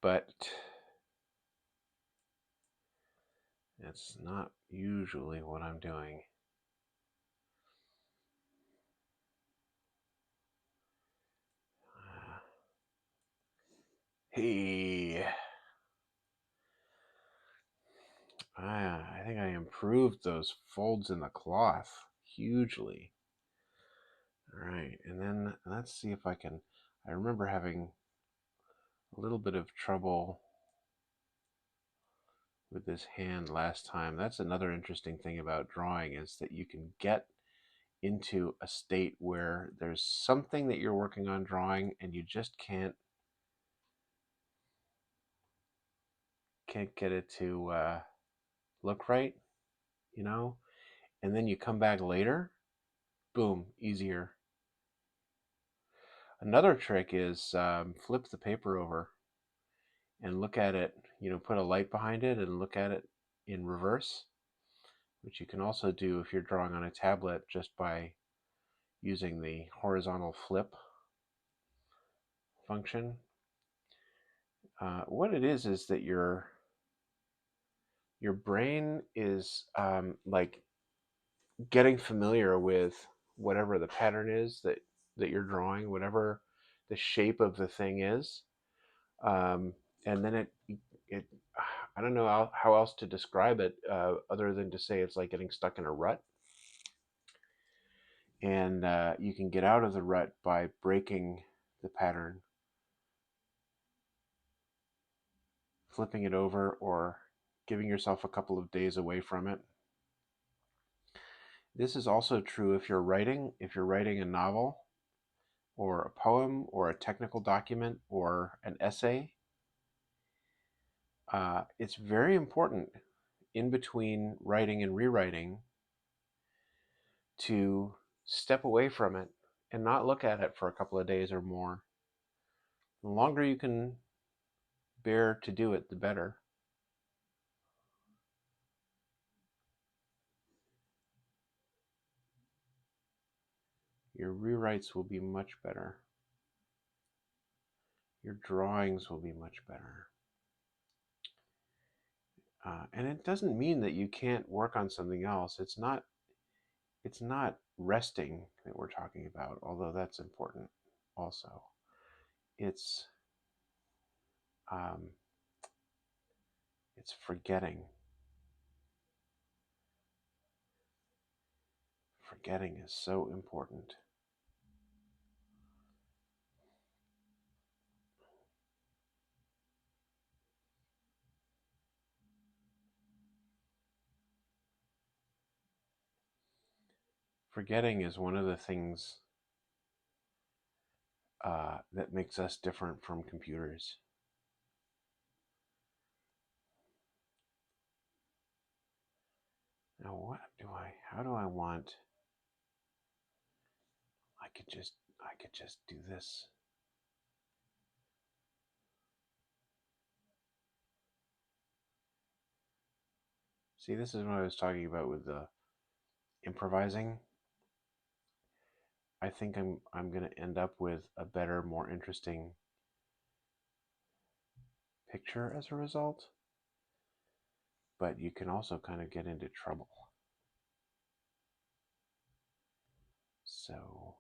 But it's not usually what I'm doing. Hey, I think I improved those folds in the cloth hugely. All right, and then let's see if I can. I remember having a little bit of trouble with this hand last time. That's another interesting thing about drawing, is that you can get into a state where there's something that you're working on drawing and you just can't get it to look right, you know? And then you come back later, boom, easier. Another trick is flip the paper over and look at it, put a light behind it and look at it in reverse, which you can also do if you're drawing on a tablet just by using the horizontal flip function. What it is that your brain is like getting familiar with whatever the pattern is that you're drawing, whatever the shape of the thing is, and then it I don't know how else to describe it other than to say it's like getting stuck in a rut. And you can get out of the rut by breaking the pattern, flipping it over, or giving yourself a couple of days away from it. This is also true if you're writing a novel or a poem or a technical document or an essay. It's very important in between writing and rewriting to step away from it and not look at it for a couple of days or more. The longer you can bear to do it, the better. Your rewrites will be much better. Your drawings will be much better. And it doesn't mean that you can't work on something else. It's not resting that we're talking about, although that's important also. It's it's forgetting. Forgetting is so important. Forgetting is one of the things that makes us different from computers. Now, how do I want, I could just do this. See, this is what I was talking about with the improvising. I think I'm going to end up with a better, more interesting picture as a result. But you can also kind of get into trouble. So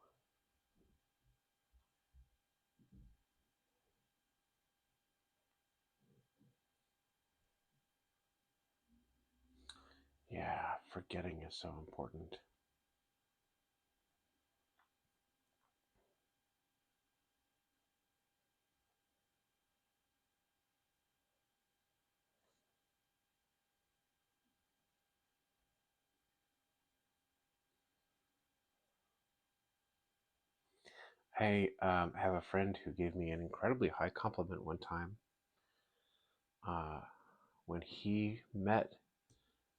yeah, forgetting is so important. I have a friend who gave me an incredibly high compliment one time. When he met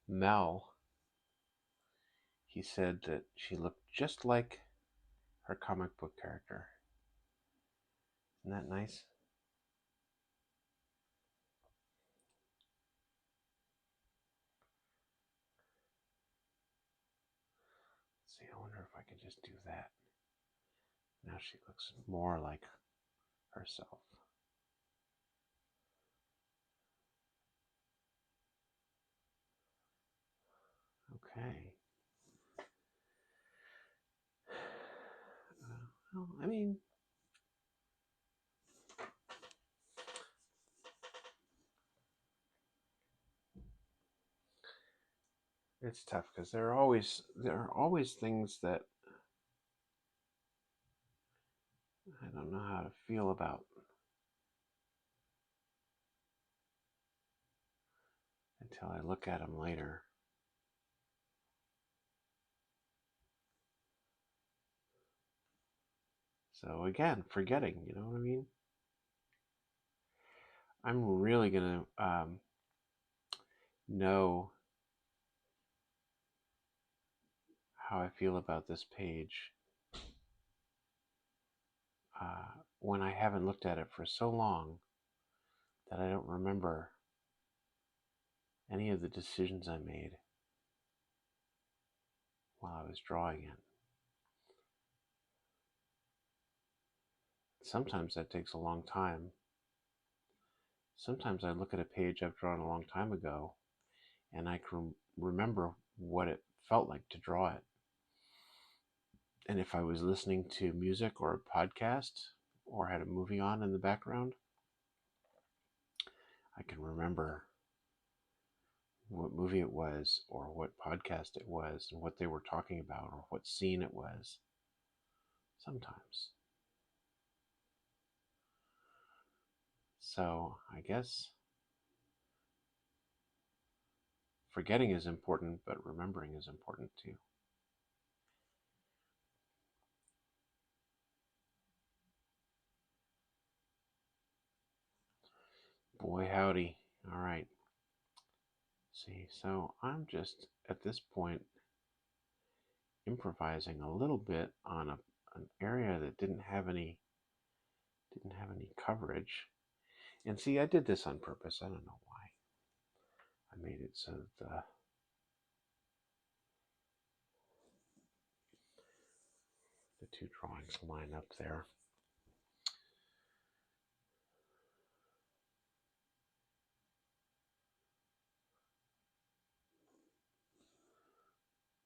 Mel, he said that she looked just like her comic book character. Isn't that nice? Let's see, I wonder if I could just do that. Now she looks more like herself. Okay. Well, I mean, it's tough because there are always things that I don't know how to feel about until I look at them later. So again, forgetting, you know what I mean? I'm really gonna know how I feel about this page when I haven't looked at it for so long that I don't remember any of the decisions I made while I was drawing it. Sometimes that takes a long time. Sometimes I look at a page I've drawn a long time ago and I can remember what it felt like to draw it. And if I was listening to music or a podcast or had a movie on in the background, I can remember what movie it was or what podcast it was and what they were talking about or what scene it was. Sometimes. So I guess forgetting is important, but remembering is important too. Boy, howdy. All right. See, so I'm just at this point improvising a little bit on an area that didn't have any coverage. And see, I did this on purpose. I don't know why. I made it so that the two drawings line up there.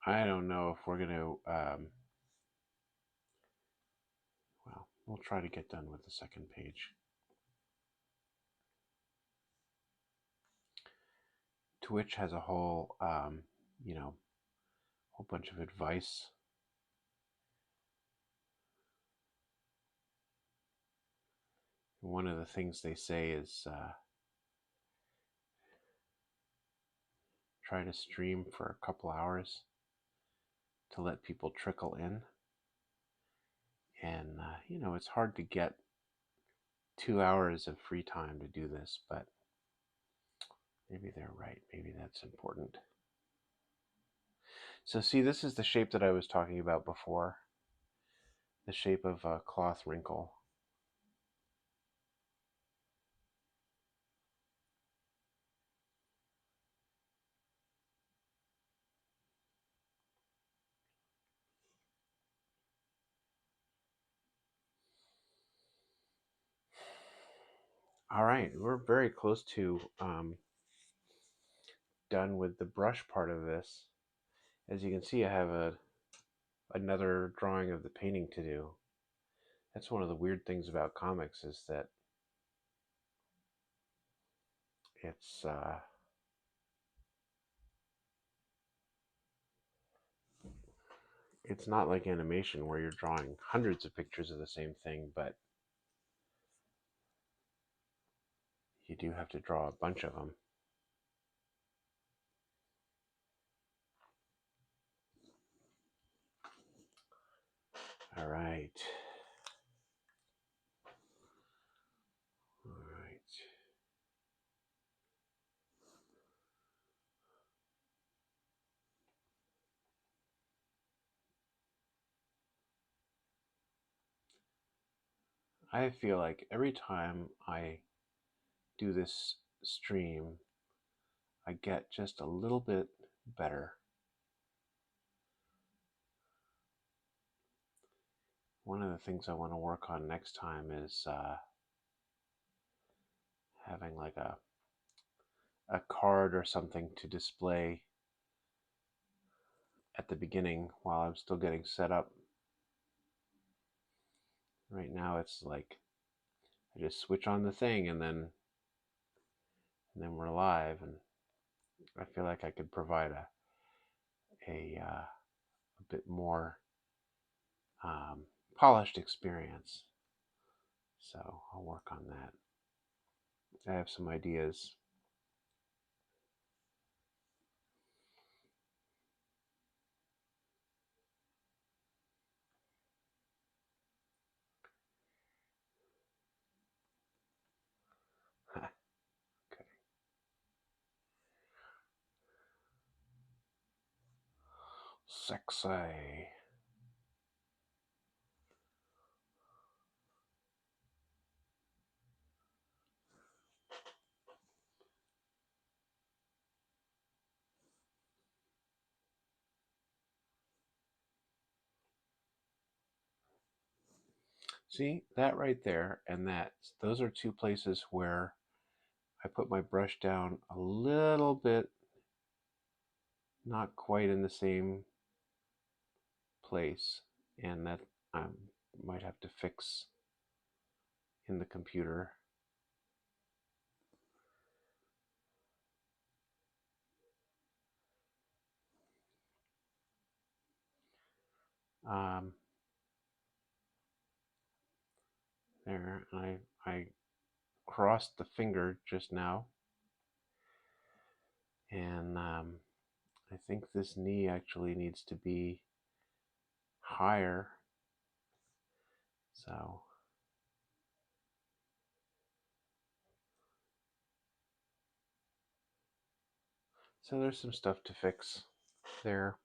I don't know if we're going to, well, we'll try to get done with the second page. Twitch has a whole, whole bunch of advice. One of the things they say is try to stream for a couple hours to let people trickle in. And, you know, it's hard to get 2 hours of free time to do this, but maybe they're right. Maybe that's important. So see, this is the shape that I was talking about before, the shape of a cloth wrinkle. All right, we're very close to done with the brush part of this. As you can see, I have another drawing of the painting to do. That's one of the weird things about comics, is that it's not like animation where you're drawing hundreds of pictures of the same thing, but you do have to draw a bunch of them. All right. All right. I feel like every time I do this stream, I get just a little bit better. One of the things I want to work on next time is having like a card or something to display at the beginning while I'm still getting set up. Right now it's like I just switch on the thing and then we're live, and I feel like I could provide a bit more polished experience. So I'll work on that. I have some ideas. Okay. Sexy. See, that right there and that, those are two places where I put my brush down a little bit, not quite in the same place, and that I might have to fix in the computer. Um, there, I crossed the finger just now, and I think this knee actually needs to be higher. So there's some stuff to fix there.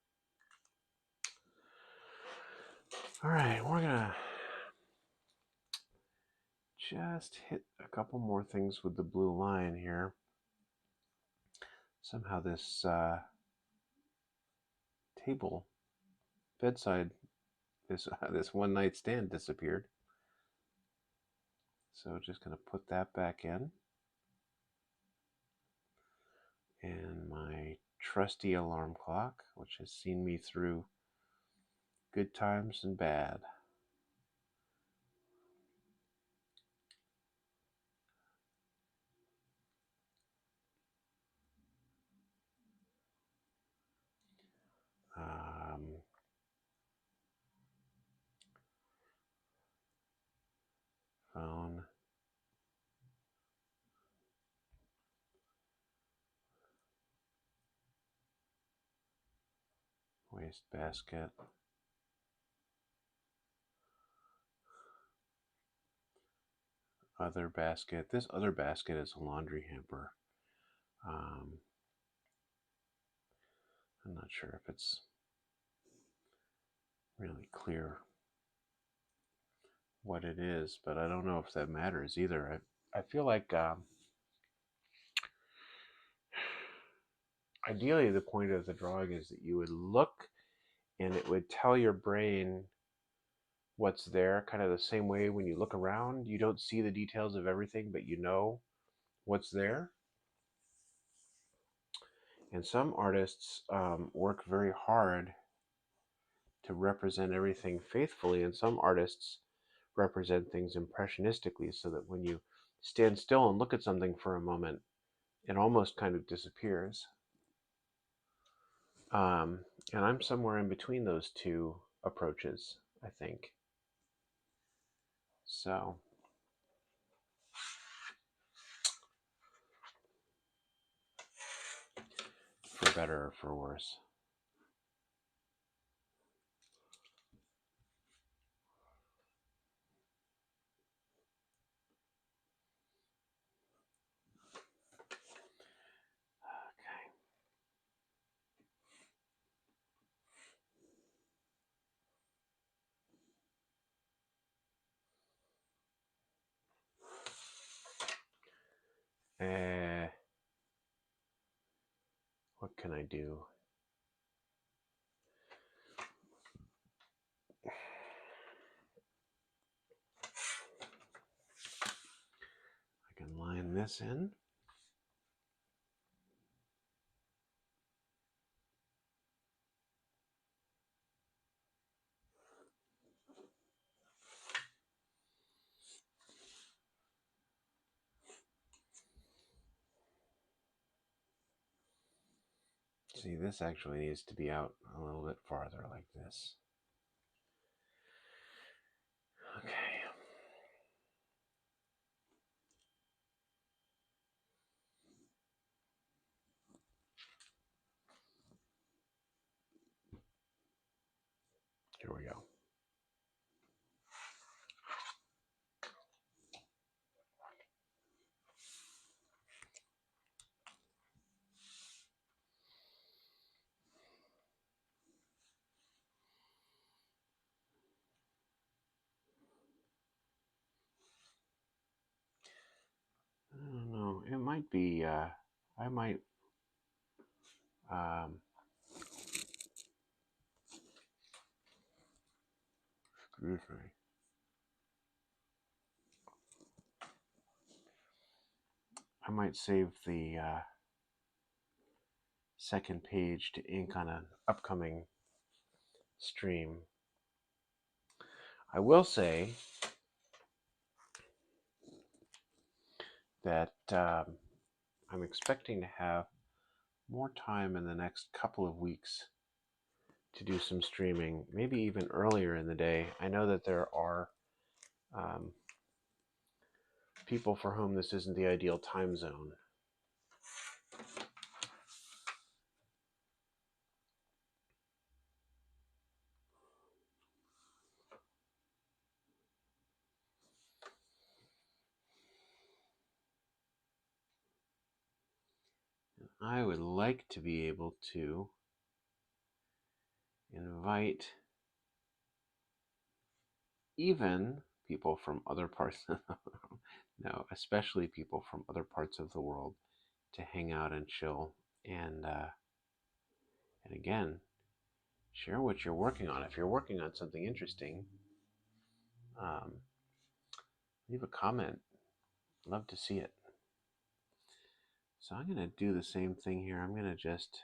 All right, we're gonna just hit a couple more things with the blue line here. Somehow this table, bedside, this one night stand disappeared. So just gonna put that back in. And my trusty alarm clock, which has seen me through good times and bad. Phone. Wait Wastebasket. Other basket. This other basket is a laundry hamper. I'm not sure if it's really clear what it is, but I don't know if that matters either. I feel like ideally the point of the drawing is that you would look and it would tell your brain what's there, kind of the same way when you look around, you don't see the details of everything, but you know what's there. And some artists work very hard to represent everything faithfully, and some artists represent things impressionistically, so that when you stand still and look at something for a moment, it almost kind of disappears. And I'm somewhere in between those two approaches, I think. So, for better or for worse. Okay. What can I do? I can line this in. See, this actually needs to be out a little bit farther like this. Okay. Here we go. I don't know. It might be, I might, excuse me. I might save the second page to ink on an upcoming stream. I will say that I'm expecting to have more time in the next couple of weeks to do some streaming, maybe even earlier in the day. I know that there are people for whom this isn't the ideal time zone. I would like to be able to invite even people from other parts of the world, no, especially people from other parts of the world, to hang out and chill and again, share what you're working on. If you're working on something interesting, leave a comment. Love to see it. So I'm going to do the same thing here. I'm going to just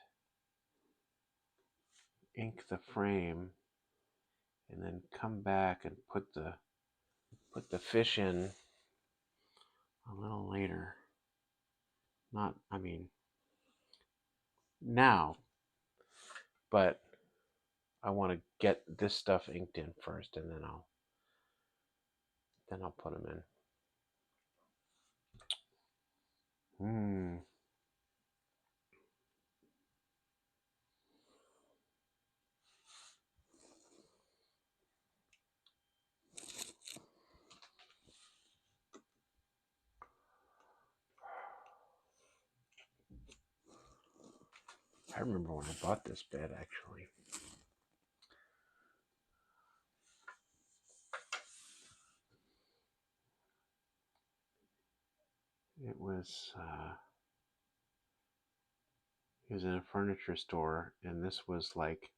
ink the frame and then come back and put the fish in a little later. Not, I mean, now, but I want to get this stuff inked in first, and then I'll put them in. I remember when I bought this bed, actually. It was in a furniture store, and this was like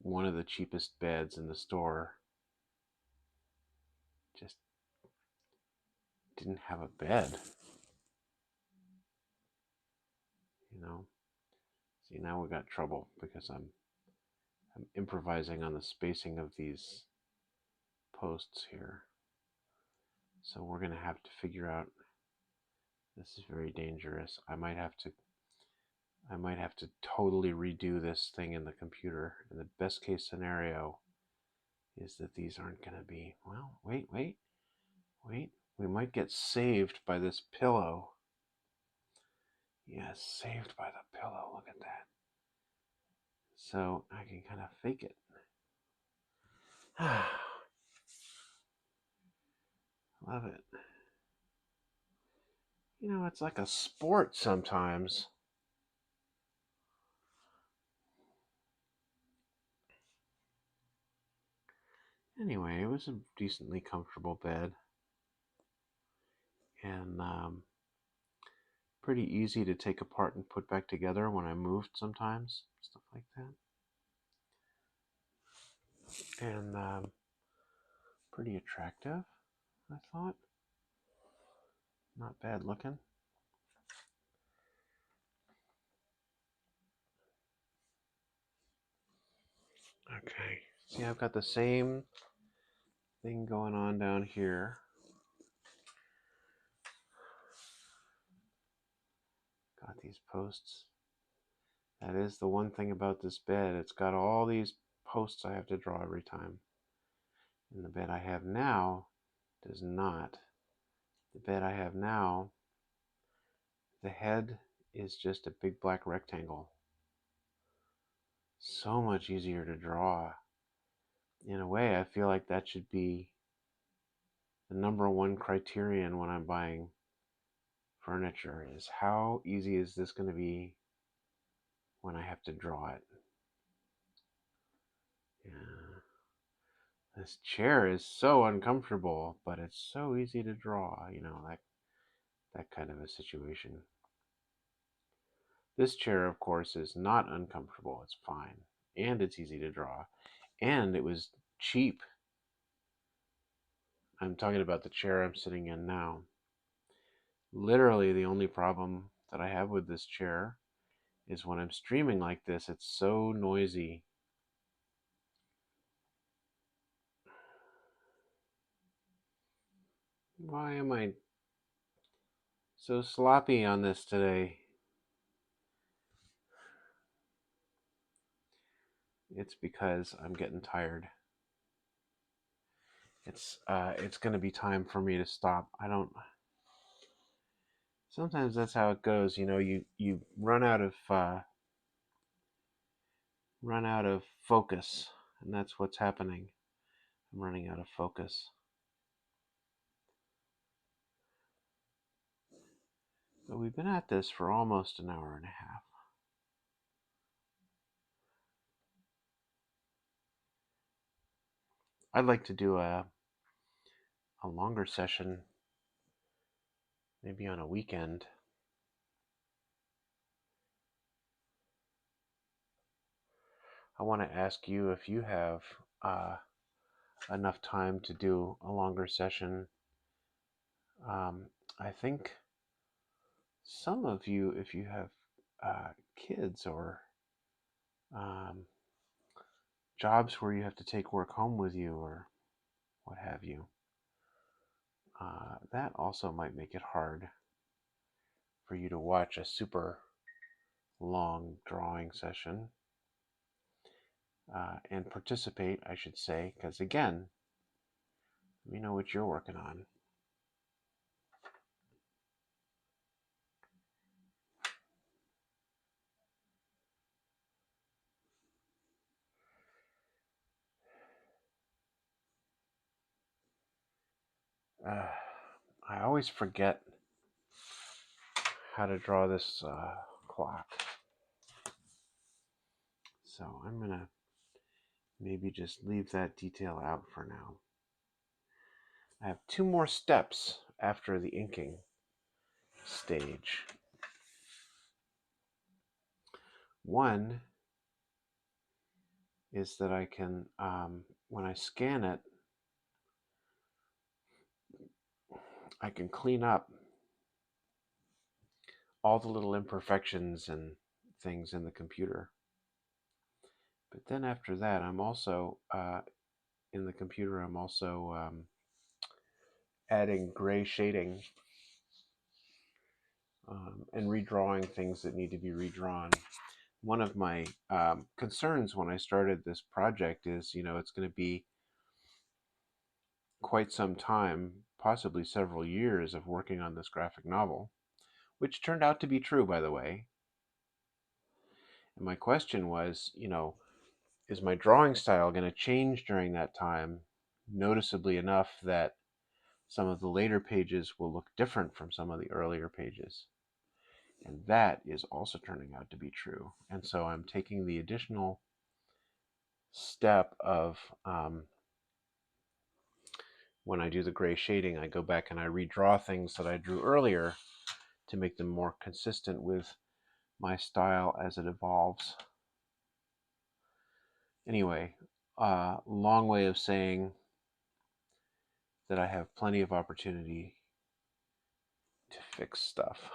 one of the cheapest beds in the store. Just didn't have a bed, you know. See, now we got trouble because I'm improvising on the spacing of these posts here. So we're gonna have to figure out. This is very dangerous. I might have to totally redo this thing in the computer. And the best case scenario is that these aren't gonna be. Well, wait. We might get saved by this pillow. Yes, saved by the pillow. Look at that. So I can kind of fake it. Love it. You know, it's like a sport sometimes. Anyway, it was a decently comfortable bed. And pretty easy to take apart and put back together when I moved sometimes. Stuff like that. And pretty attractive, I thought. Not bad looking. Okay. See, I've got the same thing going on down here. Got these posts. That is the one thing about this bed. It's got all these posts I have to draw every time. And the bed I have now does not. The bed I have now, the head is just a big black rectangle. So much easier to draw. In a way, I feel like that should be the number one criterion when I'm buying furniture is how easy is this going to be when I have to draw it. Yeah. This chair is so uncomfortable, but it's so easy to draw, you know, that kind of a situation. This chair, of course, is not uncomfortable. It's fine. And it's easy to draw. And it was cheap. I'm talking about the chair I'm sitting in now. Literally, the only problem that I have with this chair is when I'm streaming like this, it's so noisy. Why am I so sloppy on this today? It's because I'm getting tired. It's going to be time for me to stop. Sometimes that's how it goes. You know, you run out of focus, and that's what's happening. I'm running out of focus. But we've been at this for almost an hour and a half. I'd like to do a longer session, maybe on a weekend. I want to ask you if you have enough time to do a longer session. I think some of you, if you have kids or jobs where you have to take work home with you or what have you, that also might make it hard for you to watch a super long drawing session and participate, I should say, because again, let me know what you're working on. I always forget how to draw this clock. So I'm going to maybe just leave that detail out for now. I have 2 more steps after the inking stage. One is that I can, when I scan it, I can clean up all the little imperfections and things in the computer. But then after that, I'm also, in the computer, I'm also adding gray shading and redrawing things that need to be redrawn. One of my concerns when I started this project is, it's going to be quite some time, possibly several years of working on this graphic novel, which turned out to be true, by the way. And my question was, is my drawing style going to change during that time noticeably enough that some of the later pages will look different from some of the earlier pages? And that is also turning out to be true. And so I'm taking the additional step of when I do the gray shading, I go back and I redraw things that I drew earlier to make them more consistent with my style as it evolves. Anyway, long way of saying that I have plenty of opportunity to fix stuff.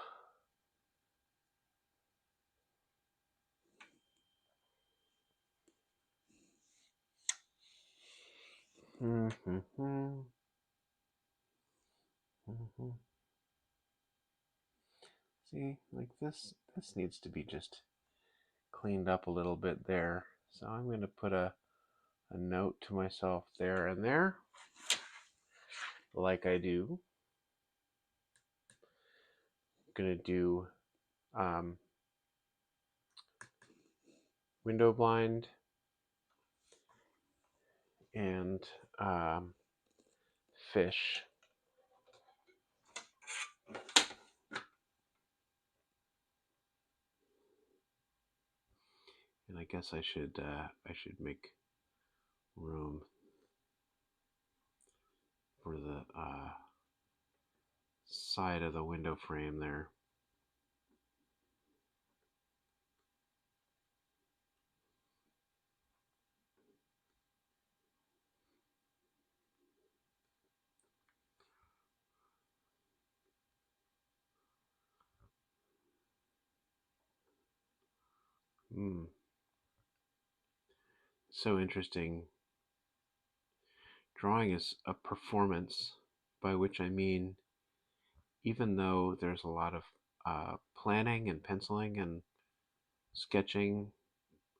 See, like this needs to be just cleaned up a little bit there. So I'm going to put a note to myself there and there, like I do. I'm going to do window blind and fish. And I guess I should make room for the side of the window frame there. So interesting. Drawing is a performance, by which I mean, even though there's a lot of planning and penciling and sketching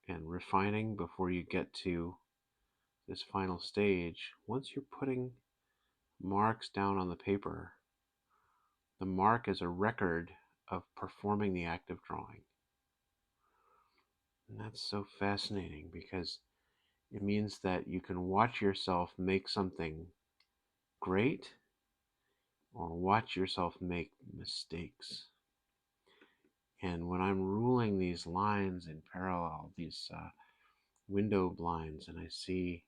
and refining before you get to this final stage, once you're putting marks down on the paper, the mark is a record of performing the act of drawing. And that's so fascinating because it means that you can watch yourself make something great or watch yourself make mistakes. And when I'm ruling these lines in parallel, these window blinds, and I see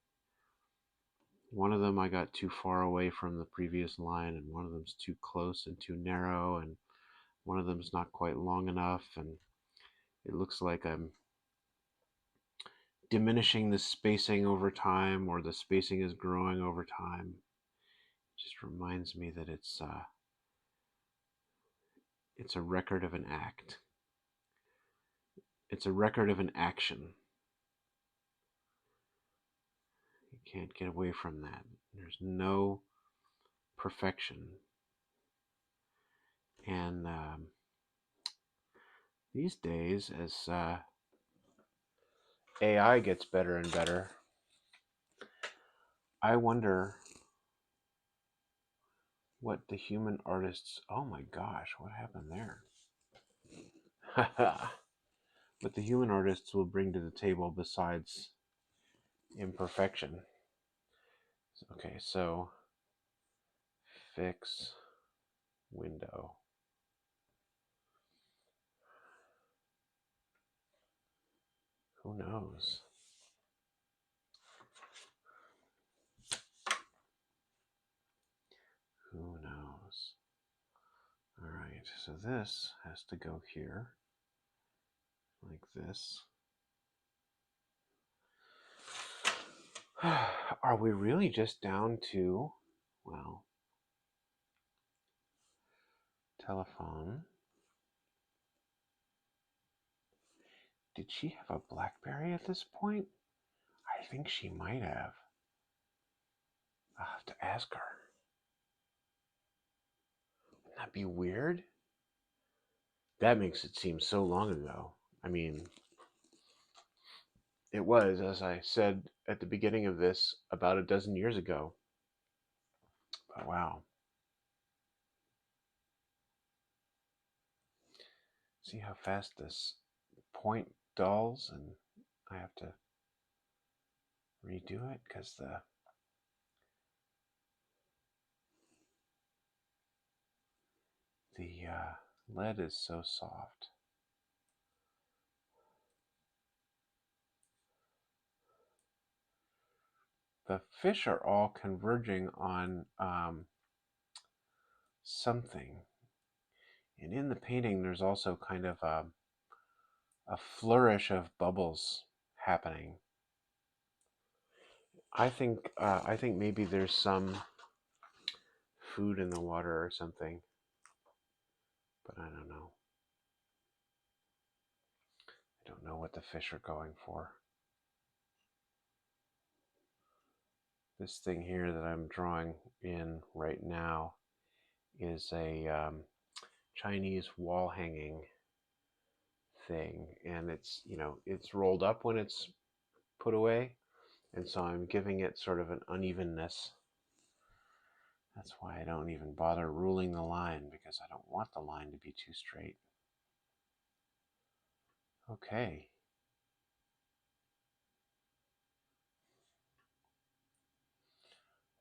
one of them I got too far away from the previous line, and one of them's too close and too narrow, and one of them's not quite long enough, and it looks like I'm diminishing the spacing over time, or the spacing is growing over time. It just reminds me that it's a record of an act. It's a record of an action. You can't get away from that. There's no perfection. And these days, as AI gets better and better, I wonder what the human artists, oh my gosh, what happened there? What the human artists will bring to the table besides imperfection. Okay, so fix window. Who knows? Who knows? All right, so this has to go here, like this. Are we really just down to, well, telephone? Did she have a BlackBerry at this point? I think she might have. I'll have to ask her. Wouldn't that be weird? That makes it seem so long ago. I mean, it was, as I said at the beginning of this, about a dozen years ago. But wow. See how fast this point dulls, and I have to redo it because the lead is so soft. The fish are all converging on something. And in the painting, there's also kind of a flourish of bubbles happening. I think maybe there's some food in the water or something, but I don't know. I don't know what the fish are going for. This thing here that I'm drawing in right now is a Chinese wall hanging thing, and it's, you know, it's rolled up when it's put away, and so I'm giving it sort of an unevenness. That's why I don't even bother ruling the line, because I don't want the line to be too straight. Okay.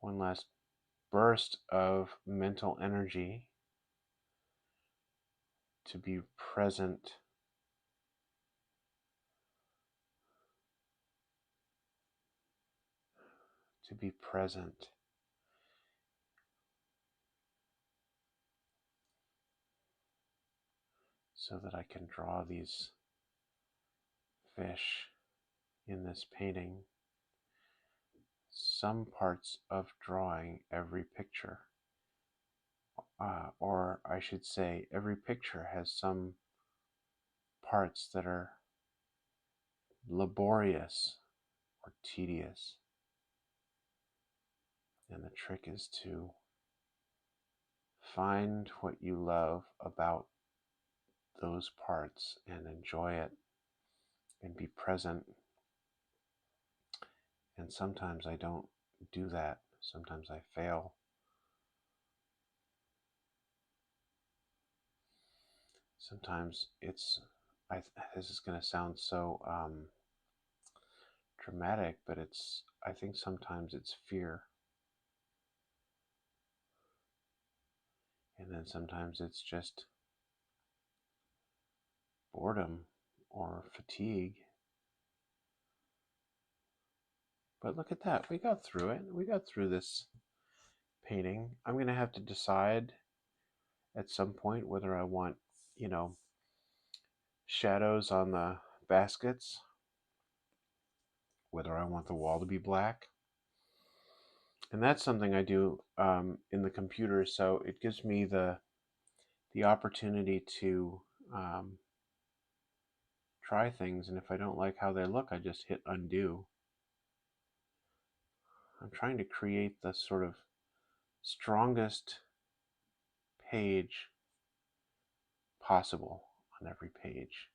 One last burst of mental energy to be present. To be present. So that I can draw these fish in this painting. Some parts of drawing every picture, or I should say, every picture has some parts that are laborious or tedious. And the trick is to find what you love about those parts and enjoy it and be present. And sometimes I don't do that. Sometimes I fail. Sometimes it's, this is going to sound so dramatic, but I think sometimes it's fear. And then sometimes it's just boredom or fatigue. But look at that. We got through it. We got through this painting. I'm going to have to decide at some point whether I want, you know, shadows on the baskets, whether I want the wall to be black. And that's something I do in the computer, so it gives me the opportunity to try things, and if I don't like how they look, I just hit undo. I'm trying to create the sort of strongest page possible on every page.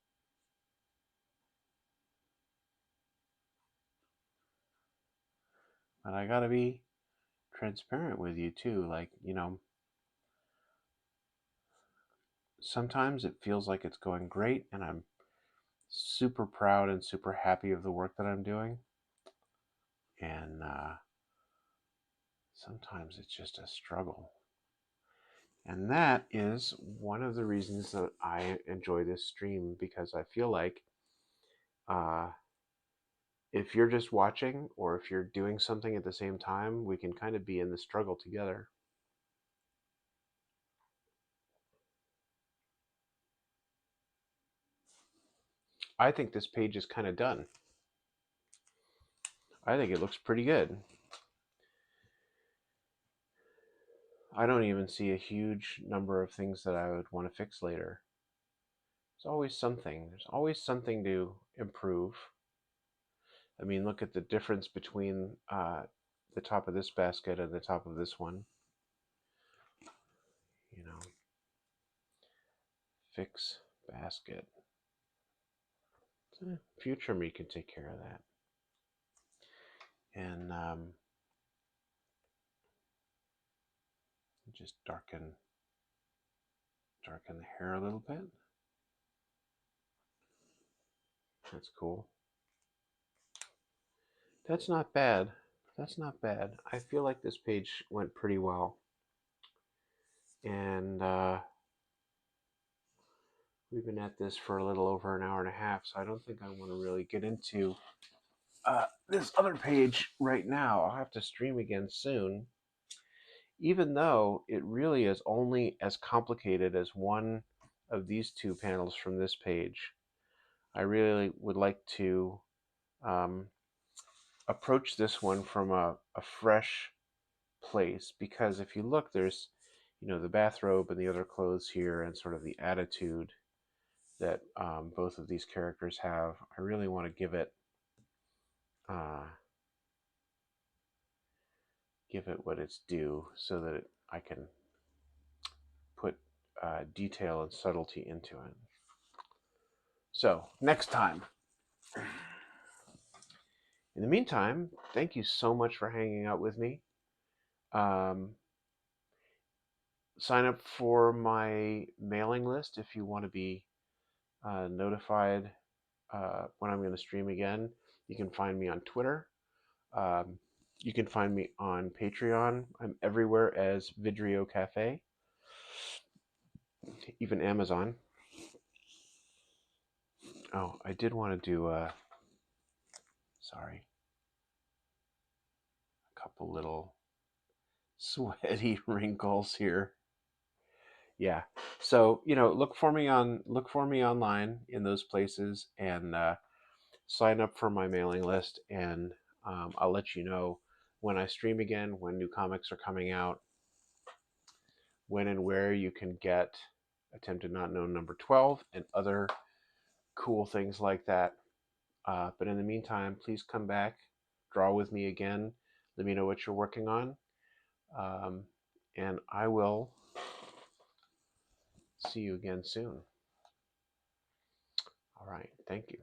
But I gotta be transparent with you too. Like, you know, sometimes it feels like it's going great and I'm super proud and super happy of the work that I'm doing. And sometimes it's just a struggle. And that is one of the reasons that I enjoy this stream, because I feel like if you're just watching or if you're doing something at the same time, we can kind of be in the struggle together. I think this page is kind of done. I think it looks pretty good. I don't even see a huge number of things that I would want to fix later. There's always something. There's always something to improve. I mean, look at the difference between the top of this basket and the top of this one. You know, fix basket. Future me can take care of that. And just darken the hair a little bit. That's cool. That's not bad. That's not bad. I feel like this page went pretty well. And we've been at this for a little over an hour and a half, so I don't think I want to really get into this other page right now. I'll have to stream again soon. Even though it really is only as complicated as one of these two panels from this page, I really would like to approach this one from a fresh place, because if you look, there's, you know, the bathrobe and the other clothes here and sort of the attitude that both of these characters have. I really want to give it what it's due, so that I can put detail and subtlety into it. So next time. In the meantime, thank you so much for hanging out with me. Sign up for my mailing list if you want to be notified when I'm going to stream again. You can find me on Twitter. You can find me on Patreon. I'm everywhere as Vidrio Cafe, even Amazon. Oh, I did want to do a couple little sweaty wrinkles here. Yeah. So, you know, look for me online in those places, and sign up for my mailing list, and I'll let you know when I stream again, when new comics are coming out, when and where you can get Attempted Not Known number 12 and other cool things like that. But in the meantime, please come back, draw with me again. Let me know what you're working on. And I will see you again soon. All right. Thank you.